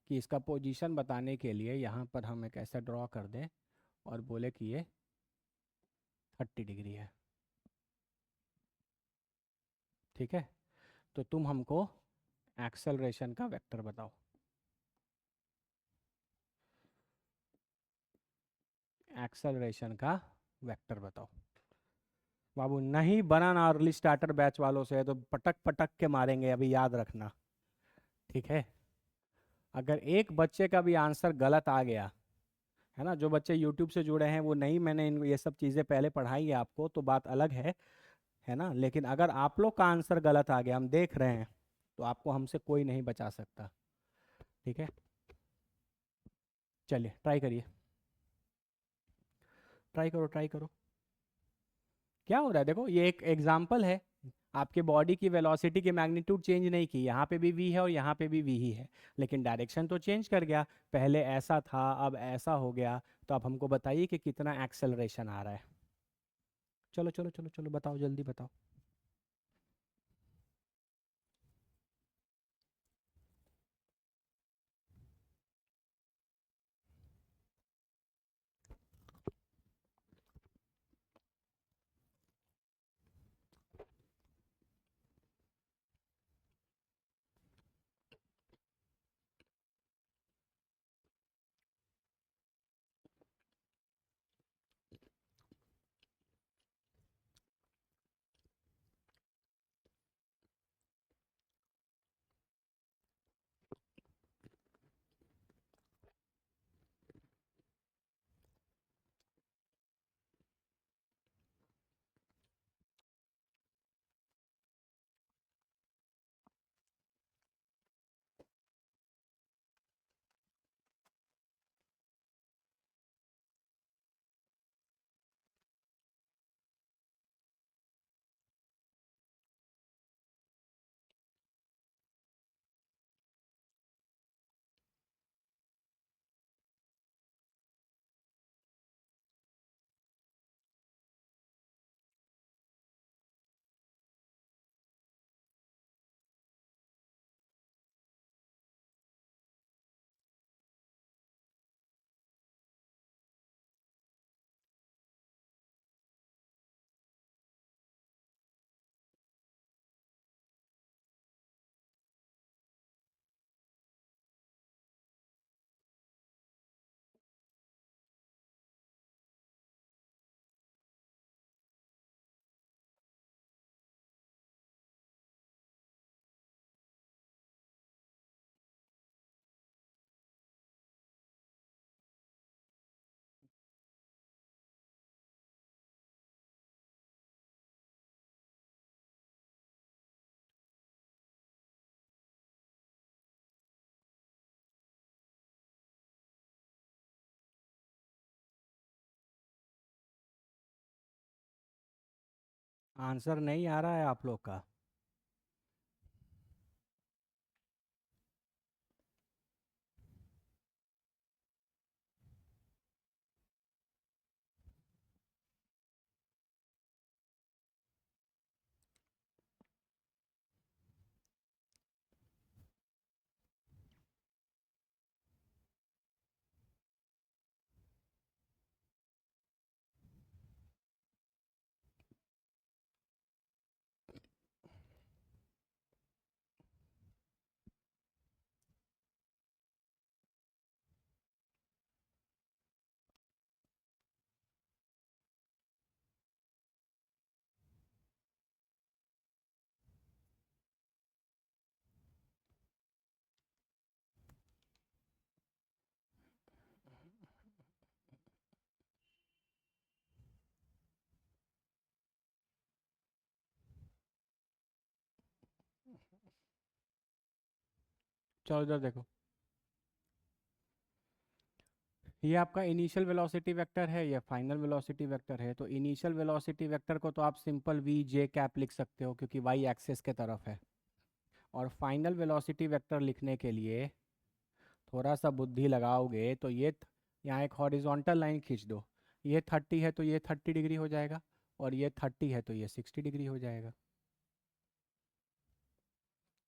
कि इसका पोजीशन बताने के लिए यहाँ पर हम एक ऐसा ड्रॉ कर दें और बोले कि ये 30 डिग्री है। ठीक है, तो तुम हमको एक्सेलरेशन का वेक्टर बताओ। एक्सेलरेशन का वेक्टर बताओ। बाबू नहीं बना ना अर्ली स्टार्टर बैच वालों से, तो पटक पटक के मारेंगे, अभी याद रखना। ठीक है, अगर एक बच्चे का भी आंसर गलत आ गया, है ना, जो बच्चे यूट्यूब से जुड़े हैं वो नहीं, मैंने ये सब चीज़ें पहले पढ़ाई है आपको तो बात अलग है ना, लेकिन अगर आप लोग का आंसर गलत आ गया, हम देख रहे हैं, तो आपको हमसे कोई नहीं बचा सकता। ठीक है, चलिए ट्राई करिए, ट्राई करो ट्राई करो। क्या हो रहा है देखो, ये एक एग्जाम्पल है। आपके बॉडी की वेलोसिटी की मैग्नीट्यूड चेंज नहीं की, यहाँ पे भी v है और यहाँ पे भी v ही है, लेकिन डायरेक्शन तो चेंज कर गया। पहले ऐसा था, अब ऐसा हो गया, तो आप हमको बताइए कि कितना एक्सेलरेशन आ रहा है। चलो चलो चलो चलो बताओ, जल्दी बताओ। आंसर नहीं आ रहा है आप लोग का। चलो इधर देखो, ये आपका इनिशियल वेलोसिटी वेक्टर है, ये फाइनल वेलोसिटी वेक्टर है। तो इनिशियल वेलोसिटी वेक्टर को तो आप सिंपल वी जे कैप लिख सकते हो क्योंकि वाई एक्सिस के तरफ है। और फाइनल वेलोसिटी वेक्टर लिखने के लिए थोड़ा सा बुद्धि लगाओगे तो ये यहाँ एक हॉरिजॉन्टल लाइन खींच दो। ये 30 है तो ये 30 डिग्री हो जाएगा, और ये 30 है तो ये 60 डिग्री हो जाएगा।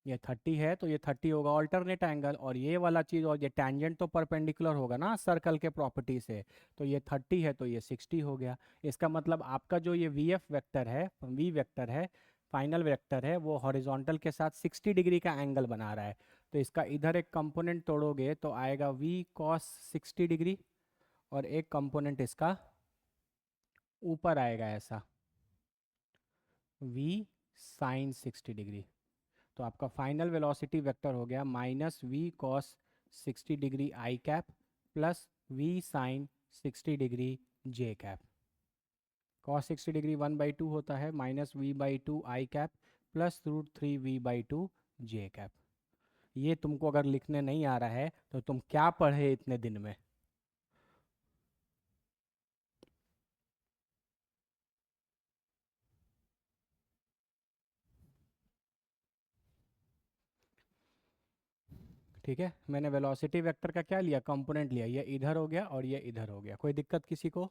ये 30 है तो ये 30 होगा ऑल्टरनेट एंगल, और ये वाला चीज़, और ये टैंजेंट तो परपेंडिकुलर होगा ना सर्कल के प्रॉपर्टी से, तो ये 30 है तो ये 60 हो गया। इसका मतलब आपका जो ये वी एफ वेक्टर है, वी वेक्टर है, फाइनल वेक्टर है, वो हॉरिजॉन्टल के साथ 60 डिग्री का एंगल बना रहा है। तो इसका इधर एक कंपोनेंट तोड़ोगे तो आएगा वी कॉस 60 डिग्री, और एक कंपोनेंट इसका ऊपर आएगा ऐसा वी साइन 60 डिग्री। तो आपका फाइनल वेलोसिटी वेक्टर हो गया minus V cos 60 degree I cap plus V sine 60 degree J cap. Cos 60 degree 1/2 होता है, minus v/2 I cap plus √3 v/2 J cap. ये तुमको अगर लिखने नहीं आ रहा है तो तुम क्या पढ़े इतने दिन में? ठीक है, मैंने वेलोसिटी वेक्टर का क्या लिया, कंपोनेंट लिया, ये इधर हो गया और ये इधर हो गया। कोई दिक्कत किसी को?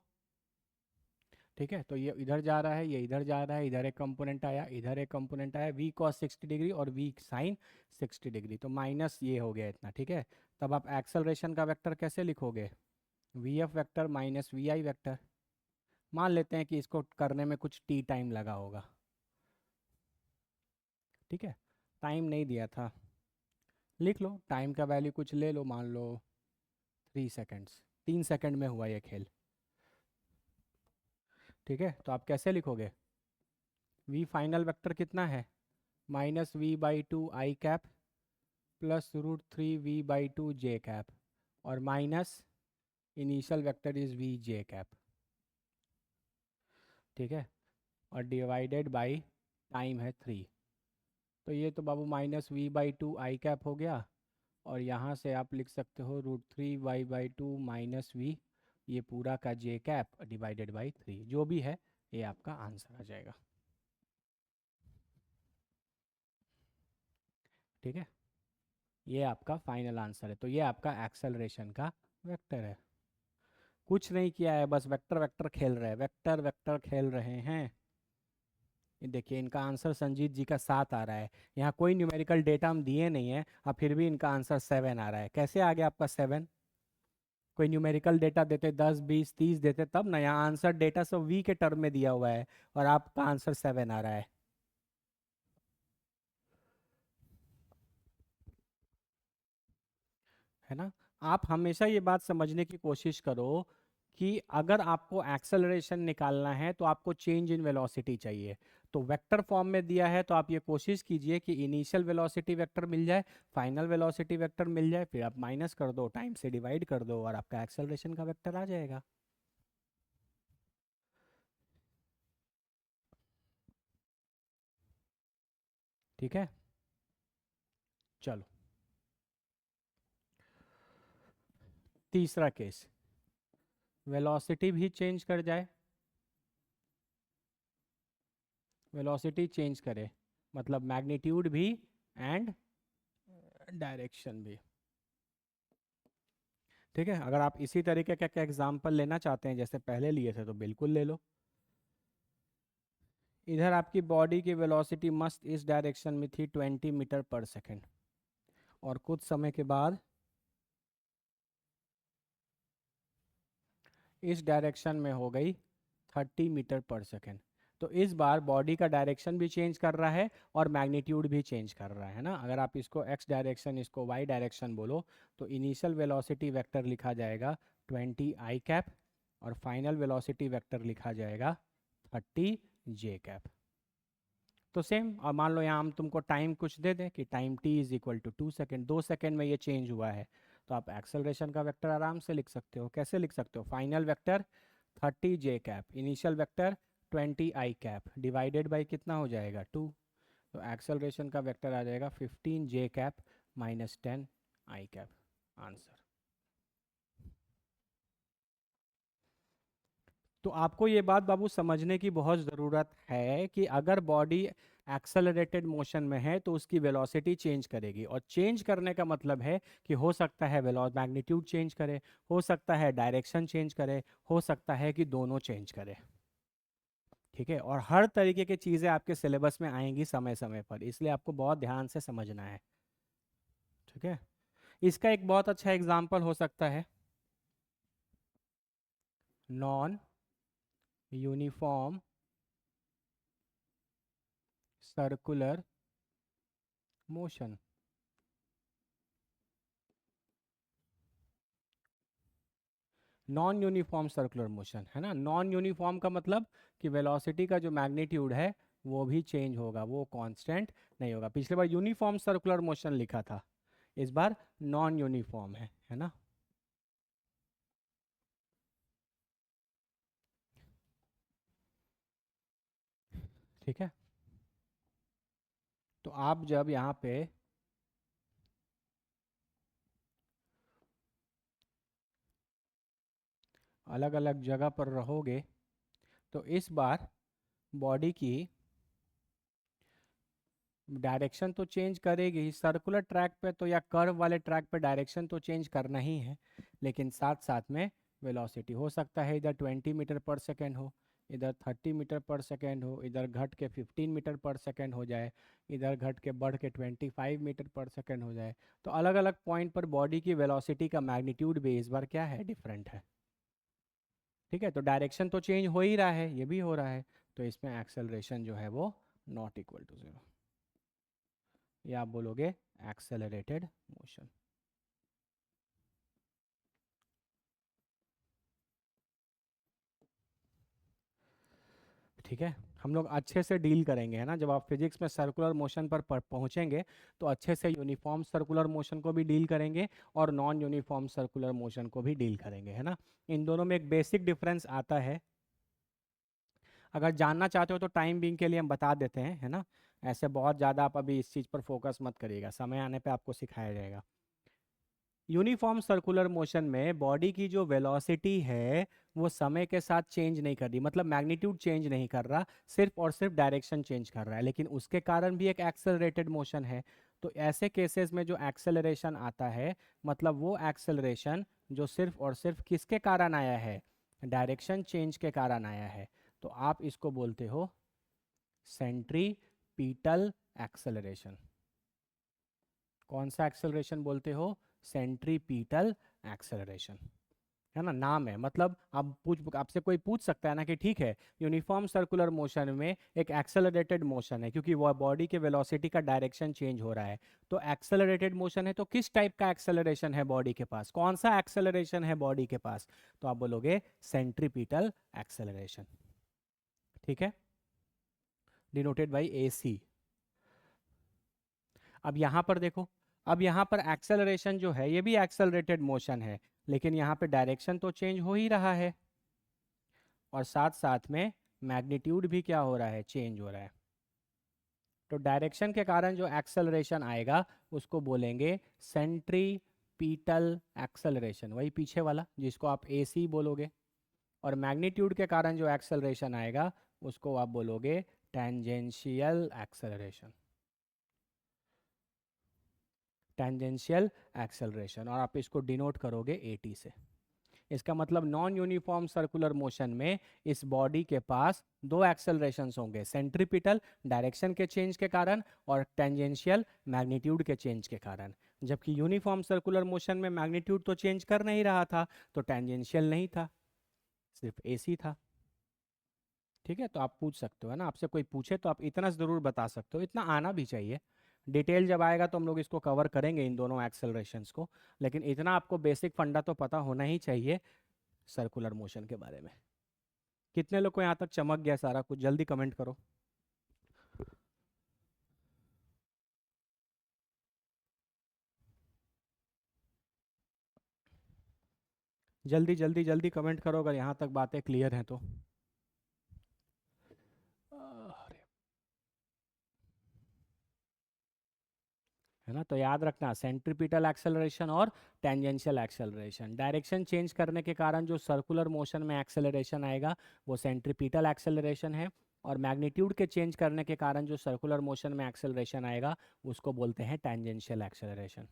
ठीक है, तो ये इधर जा रहा है, ये इधर जा रहा है, इधर एक कंपोनेंट आया, इधर एक कंपोनेंट आया, वी कॉस 60 डिग्री और वी साइन 60 डिग्री, तो माइनस ये हो गया इतना। ठीक है, तब आप एक्सेलरेशन का वेक्टर कैसे लिखोगे? V F vector minus V I vector. मान लेते हैं कि इसको करने में कुछ टी टाइम लगा होगा। ठीक है, टाइम नहीं दिया था, लिख लो टाइम का वैल्यू कुछ ले लो, मान लो 3 सेकेंड्स, 3 सेकेंड में हुआ ये खेल। ठीक है, तो आप कैसे लिखोगे? वी फाइनल वेक्टर कितना है, minus v/2 I cap plus √3 v/2 J cap, और minus initial vector is V J cap. ठीक है, और डिवाइडेड बाई टाइम है 3। तो ये तो बाबू माइनस v/2 आई कैप हो गया, और यहाँ से आप लिख सकते हो √3 y/2 माइनस वी, ये पूरा का जे कैप डिवाइडेड बाई 3, जो भी है ये आपका आंसर आ जाएगा। ठीक है, ये आपका फाइनल आंसर है। तो ये आपका एक्सेलरेशन का वेक्टर है। कुछ नहीं किया है, बस वेक्टर वेक्टर खेल रहे हैं, वेक्टर वेक्टर खेल रहे हैं। ये देखिए इनका आंसर संजीत जी का 7 आ रहा है। यहाँ कोई न्यूमेरिकल डेटा हम दिए नहीं है, और फिर भी इनका आंसर 7 आ रहा है। कैसे आ गया आपका 7? कोई न्यूमेरिकल डेटा देते 10 20 30 देते तब ना, यहाँ आंसर डेटा सब वी के टर्म में दिया हुआ है, और आपका आंसर 7 आ रहा है। है ना? आप हमेशा ये बात समझने की कोशिश करो कि अगर आपको एक्सेलरेशन निकालना है तो आपको चेंज इन वेलोसिटी चाहिए। तो वेक्टर फॉर्म में दिया है तो आप ये कोशिश कीजिए कि इनिशियल वेलोसिटी वेक्टर मिल जाए, फाइनल वेलोसिटी वेक्टर मिल जाए, फिर आप माइनस कर दो, टाइम से डिवाइड कर दो, और आपका एक्सेलरेशन का वेक्टर आ जाएगा। ठीक है, चलो तीसरा केस, वेलोसिटी भी चेंज कर जाए, वेलोसिटी चेंज करे, मतलब मैग्नीट्यूड भी एंड डायरेक्शन भी। ठीक है, अगर आप इसी तरीके का एग्जाम्पल लेना चाहते हैं जैसे पहले लिए थे तो बिल्कुल ले लो। इधर आपकी बॉडी की वेलोसिटी मस्त इस डायरेक्शन में थी 20 मीटर पर सेकेंड, और कुछ समय के बाद इस डायरेक्शन में हो गई 30 मीटर पर सेकेंड। तो इस बार बॉडी का डायरेक्शन भी चेंज कर रहा है और मैग्नीट्यूड भी चेंज कर रहा है ना। अगर आप इसको एक्स डायरेक्शन, इसको वाई डायरेक्शन बोलो, तो इनिशियल वेलोसिटी वेक्टर लिखा जाएगा 20 आई कैप, और फाइनल वेलोसिटी वेक्टर लिखा जाएगा 30 जे कैप। तो सेम, और मान लो यहाँ हम तुमको टाइम कुछ दे दें कि time t is equal to 2 second, 2 second में ये चेंज हुआ है, तो आप एक्सेलरेशन का वेक्टर आराम से लिख सकते हो। कैसे लिख सकते हो? Final vector 30 J cap, initial vector 20 I cap, divided by कितना हो जाएगा 2, तो एक्सेलरेशन का वेक्टर आ जाएगा 15 जे cap minus 10 I cap answer. तो आपको ये बात बाबू समझने की बहुत ज़रूरत है कि अगर बॉडी एक्सेलरेटेड मोशन में है तो उसकी वेलोसिटी चेंज करेगी, और चेंज करने का मतलब है कि हो सकता है वेलो मैग्नीट्यूड चेंज करे, हो सकता है डायरेक्शन चेंज करे, हो सकता है कि दोनों चेंज करे। ठीक है, और हर तरीके की चीज़ें आपके सिलेबस में आएंगी समय समय पर, इसलिए आपको बहुत ध्यान से समझना है। ठीक है, इसका एक बहुत अच्छा एग्जाम्पल हो सकता है non uniform circular motion. Non uniform circular motion है ना, नॉन यूनिफॉर्म का मतलब कि वेलोसिटी का जो मैग्नीट्यूड है वो भी चेंज होगा, वो कांस्टेंट नहीं होगा। पिछले बार यूनिफॉर्म सर्कुलर मोशन लिखा था, इस बार नॉन यूनिफॉर्म है ना। ठीक है, तो आप जब यहाँ पे अलग अलग जगह पर रहोगे तो इस बार बॉडी की डायरेक्शन तो चेंज करेगी ही, सर्कुलर ट्रैक पे तो या कर्व वाले ट्रैक पे डायरेक्शन तो चेंज करना ही है, लेकिन साथ साथ में वेलोसिटी हो सकता है इधर 20 मीटर पर सेकेंड हो, इधर 30 मीटर पर सेकेंड हो, इधर घट के 15 मीटर पर सेकेंड हो जाए, इधर घट के बढ़ के 25 मीटर पर सेकेंड हो जाए। तो अलग अलग पॉइंट पर बॉडी की वेलोसिटी का मैग्नीट्यूड भी इस बार क्या है, डिफरेंट है। ठीक है, तो डायरेक्शन तो चेंज हो ही रहा है, ये भी हो रहा है, तो इसमें एक्सेलरेशन जो है वो नॉट इक्वल टू जीरो, या आप बोलोगे एक्सेलरेटेड मोशन। ठीक है, हम लोग अच्छे से डील करेंगे है ना, जब आप फिजिक्स में सर्कुलर मोशन पर पहुंचेंगे तो अच्छे से यूनिफॉर्म सर्कुलर मोशन को भी डील करेंगे और नॉन यूनिफॉर्म सर्कुलर मोशन को भी डील करेंगे, है ना। इन दोनों में एक बेसिक डिफरेंस आता है, अगर जानना चाहते हो तो टाइम बिंग के लिए हम बता देते हैं, है ना। ऐसे बहुत ज़्यादा आप अभी इस चीज़ पर फोकस मत करिएगा, समय आने पे आपको सिखाया जाएगा। यूनिफॉर्म सर्कुलर मोशन में बॉडी की जो वेलोसिटी है वो समय के साथ चेंज नहीं कर रही, मतलब मैग्नीट्यूड चेंज नहीं कर रहा, सिर्फ और सिर्फ डायरेक्शन चेंज कर रहा है, लेकिन उसके कारण भी एक एक्सेलरेटेड मोशन है। तो ऐसे केसेस में जो एक्सेलरेशन आता है, मतलब वो एक्सेलरेशन जो सिर्फ और सिर्फ किसके कारण आया है, डायरेक्शन चेंज के कारण आया है, तो आप इसको बोलते हो सेंट्रीपीटल एक्सेलरेशन। कौन सा एक्सेलरेशन बोलते हो, सेंट्रीपीटल एक्सेलरेशन, है ना, नाम है। मतलब आपसे कोई पूछ सकता है ना कि ठीक है, यूनिफॉर्म सर्कुलर मोशन में एक एक्सेलरेटेड मोशन है क्योंकि वो बॉडी के वेलोसिटी का डायरेक्शन चेंज हो रहा है, तो एक्सेलरेटेड मोशन है तो किस टाइप का एक्सेलरेशन है बॉडी के पास, कौन सा एक्सेलरेशन है बॉडी के पास, तो आप बोलोगे सेंट्रीपीटल एक्सेलरेशन। ठीक है, डिनोटेड बाई ए सी। अब यहाँ पर देखो, अब यहाँ पर एक्सेलरेशन जो है ये भी एक्सेलरेटेड मोशन है, लेकिन यहाँ पे डायरेक्शन तो चेंज हो ही रहा है, और साथ साथ में मैग्नीट्यूड भी क्या हो रहा है, चेंज हो रहा है। तो डायरेक्शन के कारण जो एक्सेलरेशन आएगा उसको बोलेंगे सेंट्रीपीटल एक्सेलरेशन, वही पीछे वाला जिसको आप एसी बोलोगे, और मैग्नीट्यूड के कारण जो एक्सेलरेशन आएगा उसको आप बोलोगे टेंजेंशियल एक्सेलरेशन, टेंजेंशियल एक्सेलरेशन, और आप इसको डिनोट करोगे एटी से। इसका मतलब नॉन यूनिफॉर्म सर्कुलर मोशन में इस बॉडी के पास दो एक्सेलरेशंस होंगे, सेंट्रीपिटल डायरेक्शन के चेंज के कारण और टेंजेंशियल मैग्नीट्यूड के चेंज के कारण। जबकि यूनिफॉर्म सर्कुलर मोशन में मैग्नीट्यूड तो चेंज कर नहीं रहा था, तो टेंजेंशियल नहीं था, सिर्फ एसी था। ठीक है, तो आप पूछ सकते हो, है ना, आपसे कोई पूछे तो आप इतना ज़रूर बता सकते हो, इतना आना भी चाहिए। डिटेल जब आएगा तो हम लोग इसको कवर करेंगे इन दोनों एक्सेलरेशंस को, लेकिन इतना आपको बेसिक फंडा तो पता होना ही चाहिए सर्कुलर मोशन के बारे में। कितने लोग को यहाँ तक चमक गया सारा कुछ, जल्दी कमेंट करो। जल्दी जल्दी जल्दी कमेंट करो अगर यहाँ तक बातें क्लियर हैं तो। अरे, है ना। तो याद रखना सेंट्रीपिटल एक्सेलरेशन और टेंजेंशियल एक्सेलरेशन। डायरेक्शन चेंज करने के कारण जो सर्कुलर मोशन में एक्सेलरेशन आएगा वो सेंट्रीपिटल एक्सेलरेशन है, और मैग्नीट्यूड के चेंज करने के कारण जो सर्कुलर मोशन में एक्सेलरेशन आएगा उसको बोलते हैं टेंजेंशियल एक्सेलरेशन।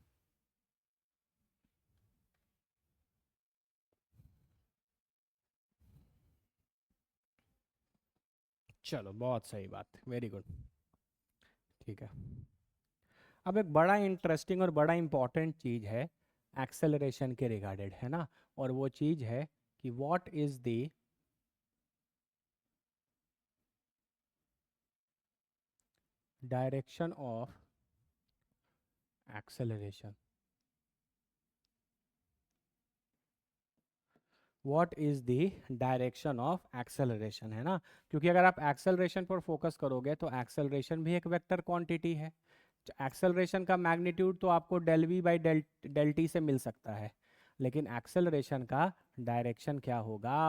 चलो बहुत सही बात, वेरी गुड। ठीक है, अब एक बड़ा इंटरेस्टिंग और बड़ा इंपॉर्टेंट चीज़ है एक्सेलरेशन के रिगार्डेड, है ना, और वो चीज़ है कि what is the direction of acceleration. What is the direction of acceleration, है ना, क्योंकि अगर आप एक्सेलरेशन पर फोकस करोगे तो एक्सेलरेशन भी एक वेक्टर क्वांटिटी है। एक्सेलरेशन का मैग्नीट्यूड तो आपको del V by del T से मिल सकता है, लेकिन एक्सेलरेशन का डायरेक्शन क्या होगा।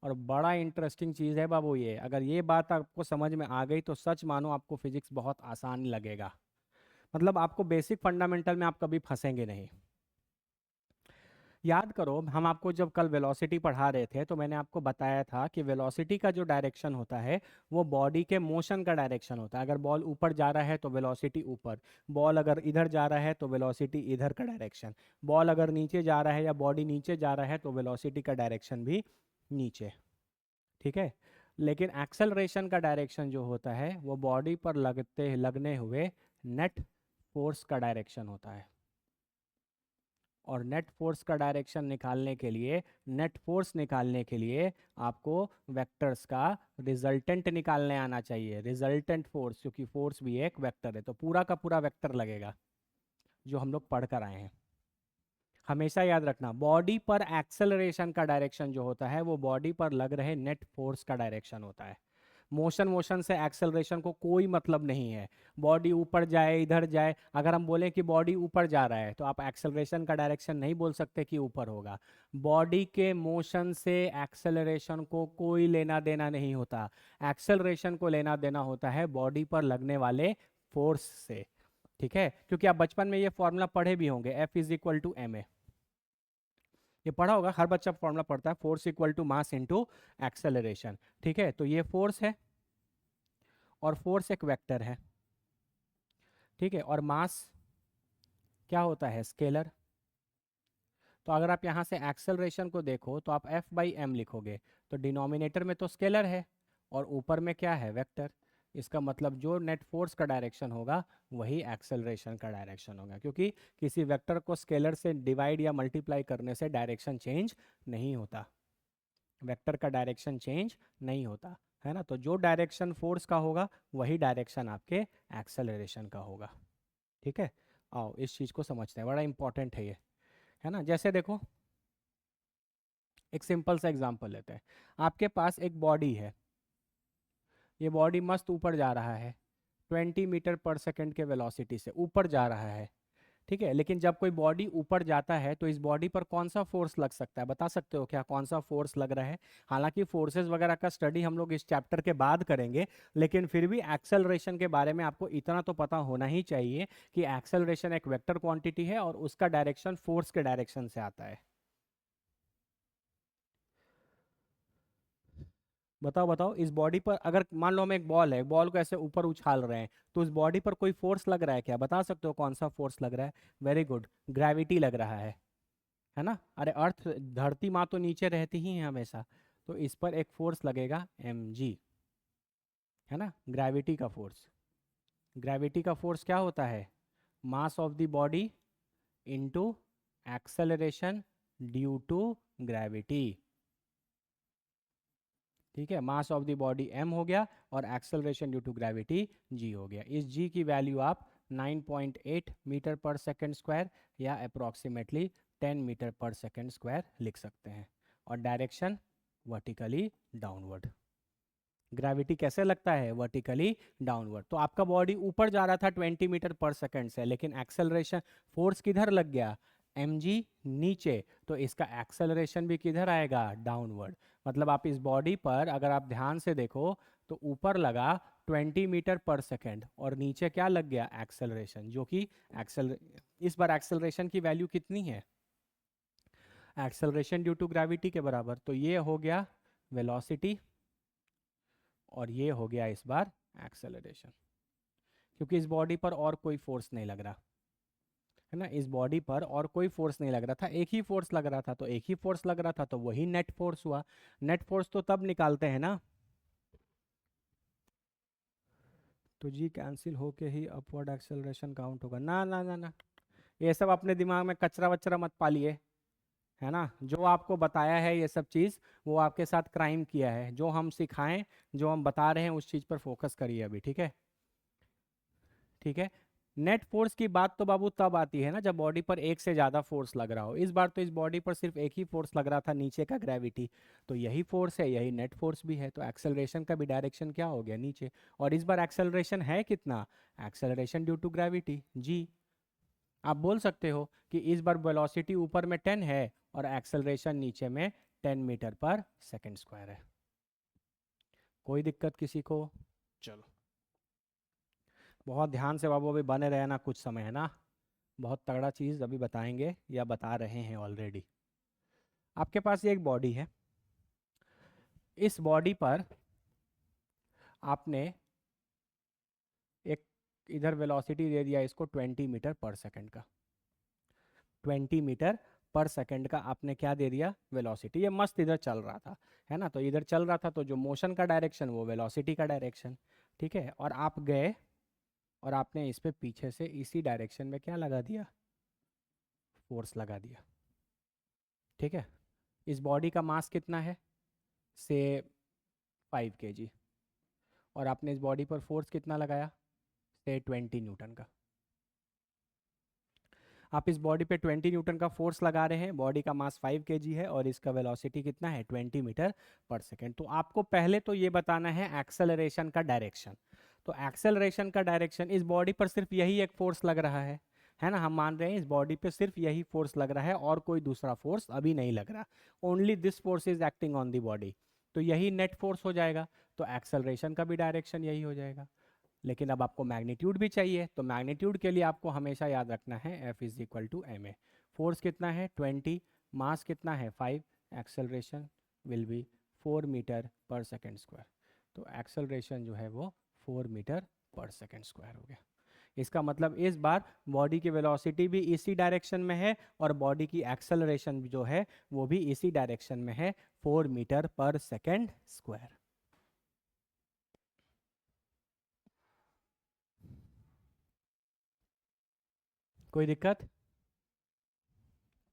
और बड़ा इंटरेस्टिंग चीज़ है बाबू ये, अगर ये बात आपको समझ में आ गई तो सच मानो आपको फिजिक्स बहुत आसान लगेगा, मतलब आपको बेसिक फंडामेंटल में आप कभी फंसेंगे नहीं। याद करो हम आपको जब कल वेलोसिटी पढ़ा रहे थे तो मैंने आपको बताया था कि वेलोसिटी का जो डायरेक्शन होता है वो बॉडी के मोशन का डायरेक्शन होता है। अगर बॉल ऊपर जा रहा है तो वेलोसिटी ऊपर, बॉल अगर इधर जा रहा है तो वेलोसिटी इधर का डायरेक्शन, बॉल अगर नीचे जा रहा है या बॉडी नीचे जा रहा है तो वेलोसिटी का डायरेक्शन भी नीचे। ठीक है, लेकिन एक्सेलरेशन का डायरेक्शन जो होता है वो बॉडी पर लगने हुए नेट फोर्स का डायरेक्शन होता है। और नेट फोर्स का डायरेक्शन निकालने के लिए, नेट फोर्स निकालने के लिए आपको वेक्टर्स का रिजल्टेंट निकालने आना चाहिए, रिजल्टेंट फोर्स, क्योंकि फोर्स भी एक वेक्टर है। तो पूरा का पूरा वेक्टर लगेगा जो हम लोग पढ़ कर आए हैं। हमेशा याद रखना बॉडी पर एक्सेलरेशन का डायरेक्शन जो होता है वो बॉडी पर लग रहे नेट फोर्स का डायरेक्शन होता है। मोशन से एक्सेलरेशन को कोई मतलब नहीं है। बॉडी ऊपर जाए इधर जाए, अगर हम बोलें कि बॉडी ऊपर जा रहा है तो आप एक्सेलरेशन का डायरेक्शन नहीं बोल सकते कि ऊपर होगा। बॉडी के मोशन से एक्सेलरेशन को कोई लेना देना नहीं होता। एक्सेलरेशन को लेना देना होता है बॉडी पर लगने वाले फोर्स से। ठीक है, क्योंकि आप बचपन में ये फॉर्मूला पढ़े भी होंगे, F is equal to M A. ये पढ़ा होगा, हर बच्चा फॉर्मूला पढ़ता है, force equal to mass into acceleration. ठीक है, तो ये फोर्स है और फोर्स एक वेक्टर है। ठीक है, और मास क्या होता है, स्केलर। तो अगर आप यहाँ से एक्सेलरेशन को देखो तो आप F बाई एम लिखोगे, तो डिनोमिनेटर में तो स्केलर है और ऊपर में क्या है, वेक्टर। इसका मतलब जो नेट फोर्स का डायरेक्शन होगा वही एक्सेलरेशन का डायरेक्शन होगा, क्योंकि किसी वेक्टर को स्केलर से डिवाइड या मल्टीप्लाई करने से डायरेक्शन चेंज नहीं होता, वेक्टर का डायरेक्शन चेंज नहीं होता, है ना। तो जो डायरेक्शन फोर्स का होगा वही डायरेक्शन आपके एक्सेलरेशन का होगा। ठीक है, आओ इस चीज़ को समझते हैं, बड़ा इंपॉर्टेंट है ये, है ना। जैसे देखो एक सिंपल सा एग्जांपल लेते हैं। आपके पास एक बॉडी है, ये बॉडी मस्त ऊपर जा रहा है 20 मीटर पर सेकंड के वेलोसिटी से ऊपर जा रहा है। ठीक है, लेकिन जब कोई बॉडी ऊपर जाता है तो इस बॉडी पर कौन सा फोर्स लग सकता है, बता सकते हो क्या कौन सा फोर्स लग रहा है। हालांकि फोर्सेस वगैरह का स्टडी हम लोग इस चैप्टर के बाद करेंगे, लेकिन फिर भी एक्सेलरेशन के बारे में आपको इतना तो पता होना ही चाहिए कि एक्सेलरेशन एक वेक्टर क्वांटिटी है और उसका डायरेक्शन फोर्स के डायरेक्शन से आता है। बताओ बताओ, इस बॉडी पर अगर मान लो हम एक बॉल है, बॉल को ऐसे ऊपर उछाल रहे हैं, तो इस बॉडी पर कोई फोर्स लग रहा है क्या, बता सकते हो कौन सा फोर्स लग रहा है। वेरी गुड, ग्रेविटी लग रहा है ना। अरे अर्थ, धरती माँ तो नीचे रहती ही है हमेशा, तो इस पर एक फोर्स लगेगा mg, है ना, ग्रेविटी का फोर्स। ग्रेविटी का फोर्स क्या होता है, mass of the body into acceleration due to gravity. ठीक है, mass of the body m हो गया और acceleration due to gravity g हो गया। इस g की वैल्यू आप 9.8 मीटर पर सेकंड स्क्वायर या approximately 10 metre per second square लिख सकते हैं। और डायरेक्शन वर्टिकली डाउनवर्ड। ग्रेविटी कैसे लगता है, वर्टिकली डाउनवर्ड। तो आपका बॉडी ऊपर जा रहा था 20 मीटर पर सेकंड से, लेकिन एक्सेलरेशन फोर्स किधर लग गया, mg नीचे, तो इसका एक्सेलरेशन भी किधर आएगा, डाउनवर्ड। मतलब आप इस बॉडी पर अगर आप ध्यान से देखो तो ऊपर लगा 20 मीटर पर सेकेंड और नीचे क्या लग गया, एक्सेलरेशन, जो कि इस बार एक्सेलरेशन की वैल्यू कितनी है, एक्सेलरेशन ड्यू टू ग्रेविटी के बराबर। तो ये हो गया वेलोसिटी और ये हो गया इस बार एक्सेलरेशन, क्योंकि इस बॉडी पर और कोई फोर्स नहीं लग रहा है ना, इस बॉडी पर और कोई फोर्स नहीं लग रहा था, एक ही फोर्स लग रहा था, तो एक ही फोर्स लग रहा था तो वही नेट फोर्स हुआ। नेट फोर्स तो तब निकालते हैं ना, तो जी कैंसिल होके ही अपवर्ड एक्सेलरेशन काउंट होगा। ना ना ना ना, ये सब अपने दिमाग में कचरा वचरा मत पालिए, है ना। जो आपको बताया है ये सब चीज़, वो आपके साथ क्राइम किया है। जो हम सिखाएं, जो हम बता रहे हैं, उस चीज़ पर फोकस करिए अभी, ठीक है। ठीक है, नेट फोर्स की बात तो बाबू तब आती है ना जब बॉडी पर एक से ज़्यादा फोर्स लग रहा हो। इस बार तो इस बॉडी पर सिर्फ एक ही फोर्स लग रहा था, नीचे का ग्रेविटी, तो यही फोर्स है, यही नेट फोर्स भी है, तो एक्सेलरेशन का भी डायरेक्शन क्या हो गया, नीचे। और इस बार एक्सेलरेशन है कितना, acceleration due to gravity G. आप बोल सकते हो कि इस बार वेलोसिटी ऊपर में 10 है और एक्सेलरेशन नीचे में 10 मीटर पर सेकेंड स्क्वायर है। कोई दिक्कत किसी को, चलो बहुत ध्यान से बाबू अभी बने रहे ना, कुछ समय है ना, बहुत तगड़ा चीज़ अभी बताएंगे या बता रहे हैं ऑलरेडी। आपके पास ये एक बॉडी है, इस बॉडी पर आपने एक इधर वेलोसिटी दे दिया इसको 20 मीटर पर सेकंड का, 20 मीटर पर सेकंड का आपने क्या दे दिया, वेलोसिटी। ये मस्त इधर चल रहा था, है ना, तो इधर चल रहा था तो जो मोशन का डायरेक्शन वो वेलोसिटी का डायरेक्शन, ठीक है। और आप गए और आपने इस पे पीछे से इसी डायरेक्शन में क्या लगा दिया, फोर्स लगा दिया, ठीक है। इस बॉडी का मास कितना है, से 5 kg, और आपने इस बॉडी पर फोर्स कितना लगाया, से 20 न्यूटन का। आप इस बॉडी पे 20 न्यूटन का फोर्स लगा रहे हैं, बॉडी का मास 5 kg है और इसका वेलोसिटी कितना है, 20 मीटर पर सेकेंड। तो आपको पहले तो ये बताना है एक्सेलरेशन का डायरेक्शन। तो एक्सेलरेशन का डायरेक्शन, इस बॉडी पर सिर्फ यही एक फोर्स लग रहा है ना, हम मान रहे हैं इस बॉडी पे सिर्फ यही फोर्स लग रहा है और कोई दूसरा फोर्स अभी नहीं लग रहा, only this force is acting on the body, तो यही नेट फोर्स हो जाएगा, तो एक्सेलरेशन का भी डायरेक्शन यही हो जाएगा। लेकिन अब आपको मैग्नीट्यूड भी चाहिए, तो मैग्नीट्यूड के लिए आपको हमेशा याद रखना है F is equal to M A. Force कितना है 20, मास कितना है 5, acceleration will be 4 metre per second square. तो एक्सेलरेशन जो है वो 4 मीटर पर सेकेंड स्क्वायर हो गया। इसका मतलब इस बार बॉडी की वेलोसिटी भी इसी डायरेक्शन में है और बॉडी की एक्सेलरेशन जो है वो भी इसी डायरेक्शन में है, 4 मीटर पर सेकेंड स्क्वायर। कोई दिक्कत,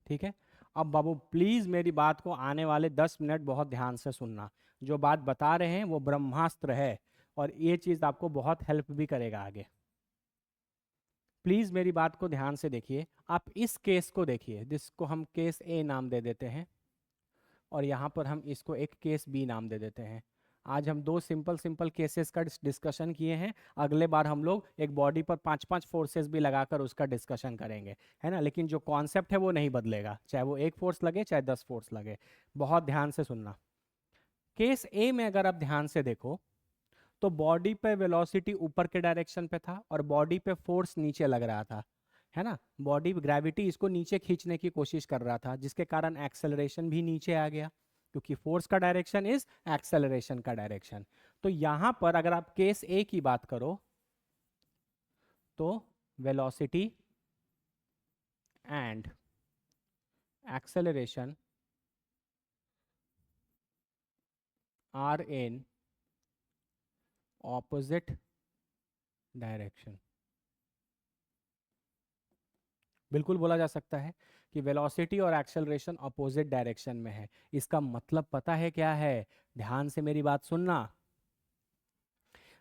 ठीक है। अब बाबू प्लीज मेरी बात को आने वाले 10 मिनट बहुत ध्यान से सुनना, जो बात बता रहे हैं वो ब्रह्मास्त्र है और ये चीज आपको बहुत हेल्प भी करेगा आगे। प्लीज मेरी बात को ध्यान से देखिए, आप इस केस को देखिए, जिसको हम केस ए नाम दे देते हैं और यहाँ पर हम इसको एक केस बी नाम दे देते हैं। आज हम दो सिंपल सिंपल केसेस का डिस्कशन किए हैं, अगले बार हम लोग एक बॉडी पर 5-5 फोर्सेस भी लगाकर उसका डिस्कशन करेंगे, है ना। लेकिन जो कॉन्सेप्ट है वो नहीं बदलेगा, चाहे वो एक फोर्स लगे चाहे 10 फोर्स लगे। बहुत ध्यान से सुनना, केस ए में अगर आप ध्यान से देखो तो बॉडी पे वेलोसिटी ऊपर के डायरेक्शन पे था और बॉडी पे फोर्स नीचे लग रहा था, है ना। बॉडी ग्रेविटी इसको नीचे खींचने की कोशिश कर रहा था, जिसके कारण एक्सेलरेशन भी नीचे आ गया, क्योंकि फोर्स का डायरेक्शन इज एक्सेलरेशन का डायरेक्शन। तो यहां पर अगर आप केस ए की बात करो तो velocity and acceleration are in opposite direction. बिल्कुल बोला जा सकता है कि वेलोसिटी और एक्सेलरेशन अपोजिट डायरेक्शन में है। इसका मतलब पता है क्या है, ध्यान से मेरी बात सुनना,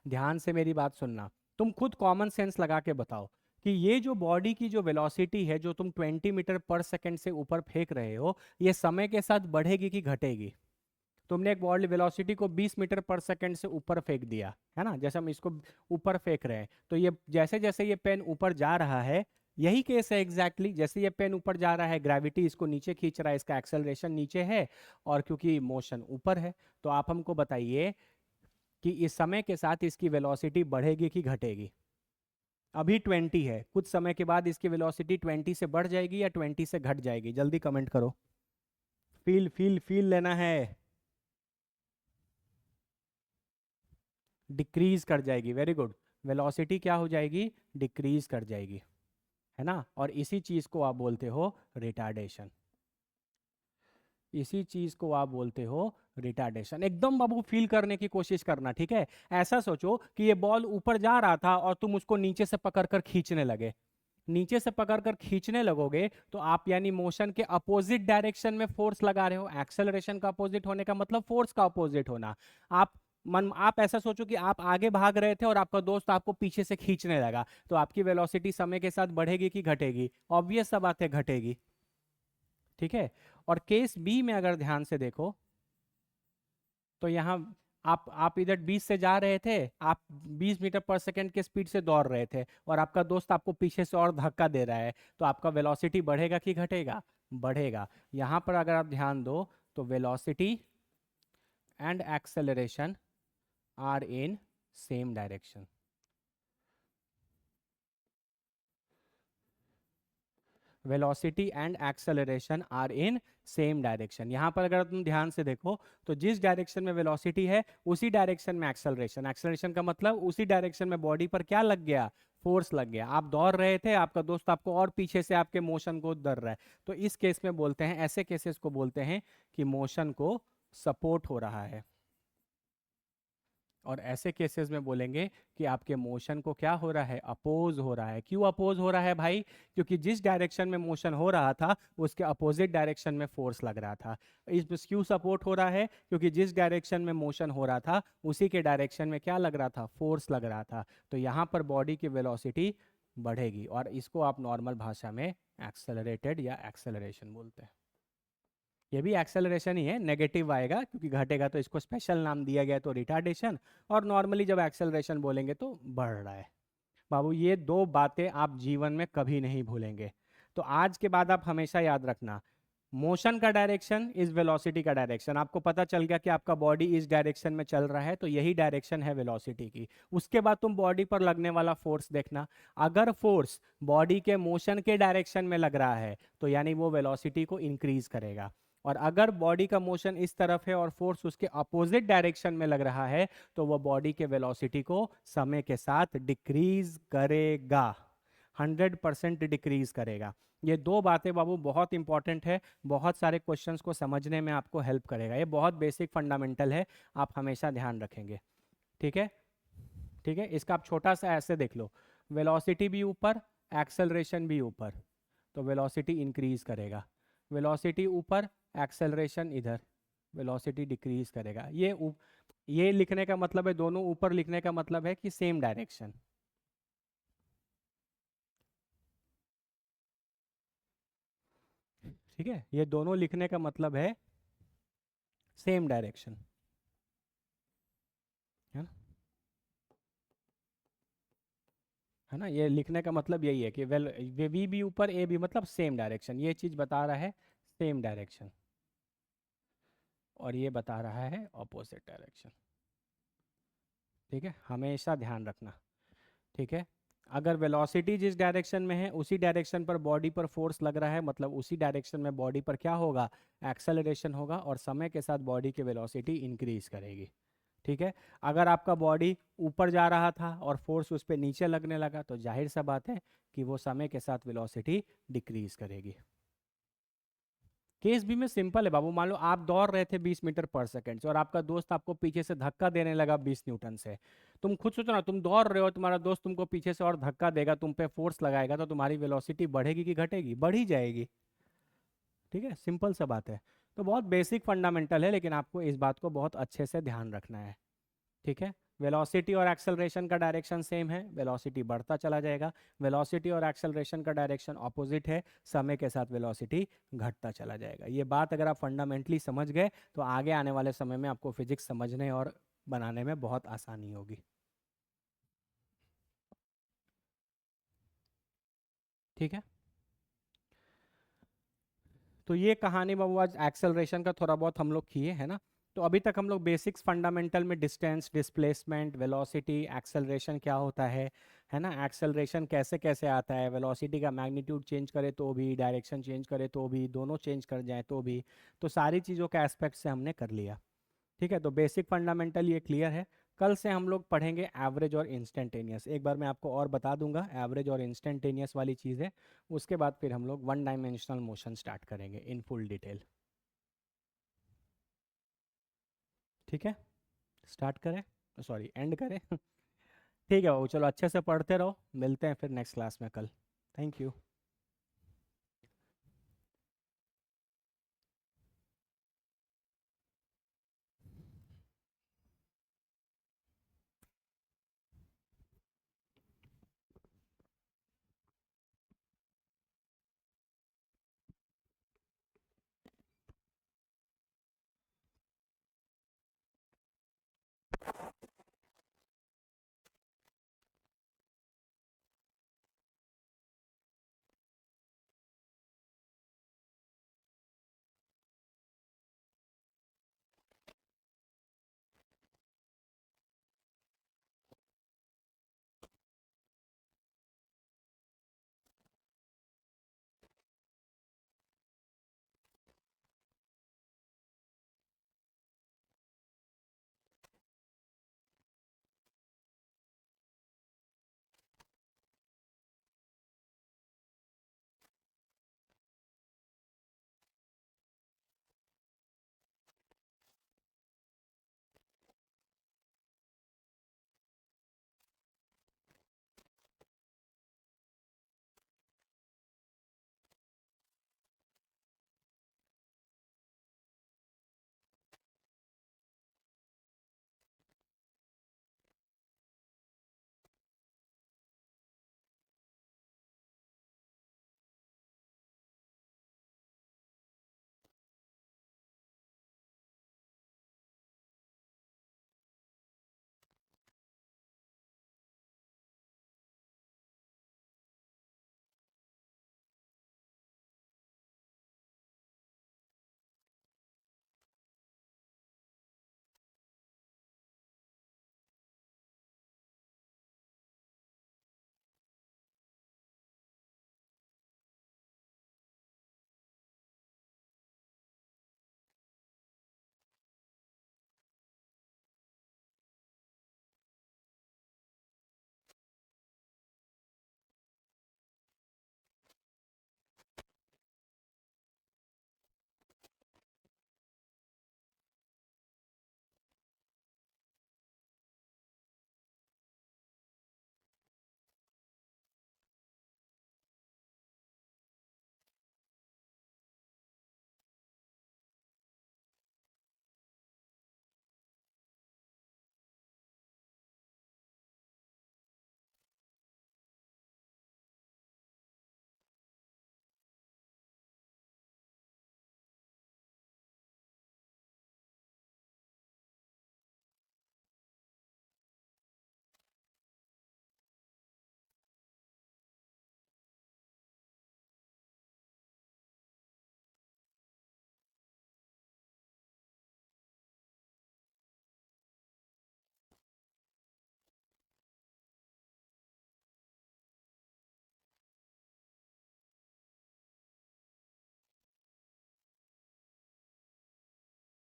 ध्यान से मेरी बात सुनना। तुम खुद कॉमन सेंस लगा के बताओ कि ये जो बॉडी की जो वेलोसिटी है, जो तुम 20 मीटर पर सेकंड से ऊपर फेंक रहे हो, ये समय के साथ बढ़ेगी कि घटेगी। तुमने एक बॉडी वेलोसिटी को 20 मीटर पर सेकंड से ऊपर फेंक दिया, है ना, जैसे हम इसको ऊपर फेंक रहे हैं, तो ये जैसे जैसे ये पेन ऊपर जा रहा है, यही केस है एग्जैक्टली जैसे ये पेन ऊपर जा रहा है, ग्रेविटी इसको नीचे खींच रहा है, इसका एक्सेलरेशन नीचे है, और क्योंकि मोशन ऊपर है, तो आप हमको बताइए कि इस समय के साथ इसकी वेलोसिटी बढ़ेगी कि घटेगी। अभी 20 है, कुछ समय के बाद इसकी वेलोसिटी 20 से बढ़ जाएगी या 20 से घट जाएगी, जल्दी कमेंट करो। फील फील फील लेना है। डिक्रीज कर जाएगी, वेरी गुड। वेलोसिटी क्या हो जाएगी, डिक्रीज कर जाएगी, है ना। और इसी चीज को आप बोलते हो रिटार्डेशन, इसी चीज को आप बोलते हो रिटार्डेशन। एकदम बाबू फील करने की कोशिश करना, ठीक है। ऐसा सोचो कि ये बॉल ऊपर जा रहा था और तुम उसको नीचे से पकड़कर खींचने लगे, नीचे से पकड़कर खींचने लगोगे तो आप यानी मोशन के अपोजिट डायरेक्शन में फोर्स लगा रहे हो। एक्सेलरेशन का अपोजिट होने का मतलब फोर्स का अपोजिट होना। आप आप ऐसा सोचो कि आप आगे भाग रहे थे और आपका दोस्त आपको पीछे से खींचने लगा, तो आपकी वेलोसिटी समय के साथ बढ़ेगी कि घटेगी? ऑब्वियस सा बात है, घटेगी, ठीक है। और केस बी में अगर ध्यान से देखो तो यहाँ आप इधर 20 से जा रहे थे, आप 20 मीटर पर सेकंड के स्पीड से दौड़ रहे थे, और आपका दोस्त आपको पीछे से और धक्का दे रहा है, तो आपका वेलोसिटी बढ़ेगा कि घटेगा? बढ़ेगा। यहाँ पर अगर आप ध्यान दो तो velocity and acceleration are in same direction. Velocity and acceleration are in same direction. यहाँ पर अगर तुम ध्यान से देखो तो जिस डायरेक्शन में वेलोसिटी है उसी डायरेक्शन में एक्सेलरेशन। एक्सेलरेशन का मतलब उसी डायरेक्शन में बॉडी पर क्या लग गया, फोर्स लग गया। आप दौड़ रहे थे, आपका दोस्त आपको और पीछे से आपके मोशन को दर रहा है, तो इस केस में बोलते हैं, ऐसे केसेस को बोलते हैं कि मोशन को सपोर्ट हो रहा है। और ऐसे केसेस में बोलेंगे कि आपके मोशन को क्या हो रहा है, अपोज हो रहा है। क्यों अपोज हो रहा है भाई? क्योंकि जिस डायरेक्शन में मोशन हो रहा था उसके अपोजिट डायरेक्शन में फोर्स लग रहा था। इस क्यों सपोर्ट हो रहा है? क्योंकि जिस डायरेक्शन में मोशन हो रहा था उसी के डायरेक्शन में क्या लग रहा था, फोर्स लग रहा था। तो यहाँ पर बॉडी की वेलोसिटी बढ़ेगी, और इसको आप नॉर्मल भाषा में एक्सेलरेटेड या एक्सेलरेशन बोलते हैं। ये भी एक्सेलरेशन ही है, नेगेटिव आएगा क्योंकि घटेगा तो इसको स्पेशल नाम दिया गया तो रिटार्डेशन, और नॉर्मली जब एक्सेलरेशन बोलेंगे तो बढ़ रहा है। बाबू ये दो बातें आप जीवन में कभी नहीं भूलेंगे, तो आज के बाद आप हमेशा याद रखना, मोशन का डायरेक्शन इज वेलोसिटी का डायरेक्शन। आपको पता चल गया कि आपका बॉडी इस डायरेक्शन में चल रहा है, तो यही डायरेक्शन है वेलोसिटी की। उसके बाद तुम बॉडी पर लगने वाला फोर्स देखना, अगर फोर्स बॉडी के मोशन के डायरेक्शन में लग रहा है तो यानी वो वेलोसिटी को इंक्रीज करेगा, और अगर बॉडी का मोशन इस तरफ है और फोर्स उसके अपोजिट डायरेक्शन में लग रहा है तो वो बॉडी के वेलोसिटी को समय के साथ डिक्रीज करेगा, 100% डिक्रीज करेगा। ये दो बातें बाबू बहुत इंपॉर्टेंट है, बहुत सारे क्वेश्चंस को समझने में आपको हेल्प करेगा। ये बहुत बेसिक फंडामेंटल है, आप हमेशा ध्यान रखेंगे, ठीक है। ठीक है, इसका आप छोटा सा ऐसे देख लो, वेलोसिटी भी ऊपर, एक्सेलरेशन भी ऊपर, तो वेलोसिटी इंक्रीज करेगा। वेलोसिटी ऊपर, एक्सेलरेशन इधर, वेलोसिटी डिक्रीज करेगा। ये लिखने का मतलब है, दोनों ऊपर लिखने का मतलब है कि सेम डायरेक्शन। ठीक है, ये दोनों लिखने का मतलब है सेम डायरेक्शन, है ना। है ना, ये लिखने का मतलब यही है कि वेल वी भी ऊपर, ए भी, मतलब सेम डायरेक्शन। ये चीज बता रहा है सेम डायरेक्शन, और ये बता रहा है ऑपोजिट डायरेक्शन। ठीक है, हमेशा ध्यान रखना, ठीक है। अगर वेलोसिटी जिस डायरेक्शन में है उसी डायरेक्शन पर बॉडी पर फोर्स लग रहा है, मतलब उसी डायरेक्शन में बॉडी पर क्या होगा, एक्सेलरेशन होगा, और समय के साथ बॉडी की वेलोसिटी इंक्रीज करेगी। ठीक है, अगर आपका बॉडी ऊपर जा रहा था और फोर्स उस पर नीचे लगने लगा तो जाहिर सा बात है कि वो समय के साथ वेलोसिटी डिक्रीज करेगी। केस बी में सिंपल है बाबू, मान लो आप दौड़ रहे थे 20 मीटर पर सेकंड से और आपका दोस्त आपको पीछे से धक्का देने लगा 20 न्यूटन से। तुम खुद सोचो ना, तुम दौड़ रहे हो, तुम्हारा दोस्त तुमको पीछे से और धक्का देगा, तुम पे फोर्स लगाएगा, तो तुम्हारी वेलोसिटी बढ़ेगी कि घटेगी? बढ़ ही जाएगी। ठीक है, सिंपल सा बात है। तो बहुत बेसिक फंडामेंटल है, लेकिन आपको इस बात को बहुत अच्छे से ध्यान रखना है। ठीक है, वेलोसिटी और एक्सेलरेशन का डायरेक्शन सेम है, वेलोसिटी बढ़ता चला जाएगा। वेलोसिटी और एक्सेलरेशन का डायरेक्शन ऑपोजिट है, समय के साथ वेलोसिटी घटता चला जाएगा। ये बात अगर आप फंडामेंटली समझ गए तो आगे आने वाले समय में आपको फिजिक्स समझने और बनाने में बहुत आसानी होगी। ठीक है, तो ये कहानी बाबू आज एक्सेलरेशन का थोड़ा बहुत हम लोग किए है ना। तो अभी तक हम लोग बेसिक्स फंडामेंटल में डिस्टेंस, डिस्प्लेसमेंट, वेलोसिटी, एक्सेलरेशन क्या होता है ना, एक्सेलरेशन कैसे कैसे आता है, वेलोसिटी का मैग्नीट्यूड चेंज करे तो भी, डायरेक्शन चेंज करे तो भी, दोनों चेंज कर जाए तो भी, तो सारी चीज़ों के एस्पेक्ट से हमने कर लिया। ठीक है, तो बेसिक फंडामेंटल ये क्लियर है। कल से हम लोग पढ़ेंगे एवरेज और इंस्टेंटेनियस। एक बार मैं आपको और बता दूंगा एवरेज और इंस्टेंटेनियस वाली चीज़ें, उसके बाद फिर हम लोग वन डायमेंशनल मोशन स्टार्ट करेंगे इन फुल डिटेल। ठीक है, स्टार्ट करें, सॉरी एंड करें। ठीक है बाबू, चलो अच्छे से पढ़ते रहो, मिलते हैं फिर नेक्स्ट क्लास में कल। Thank you.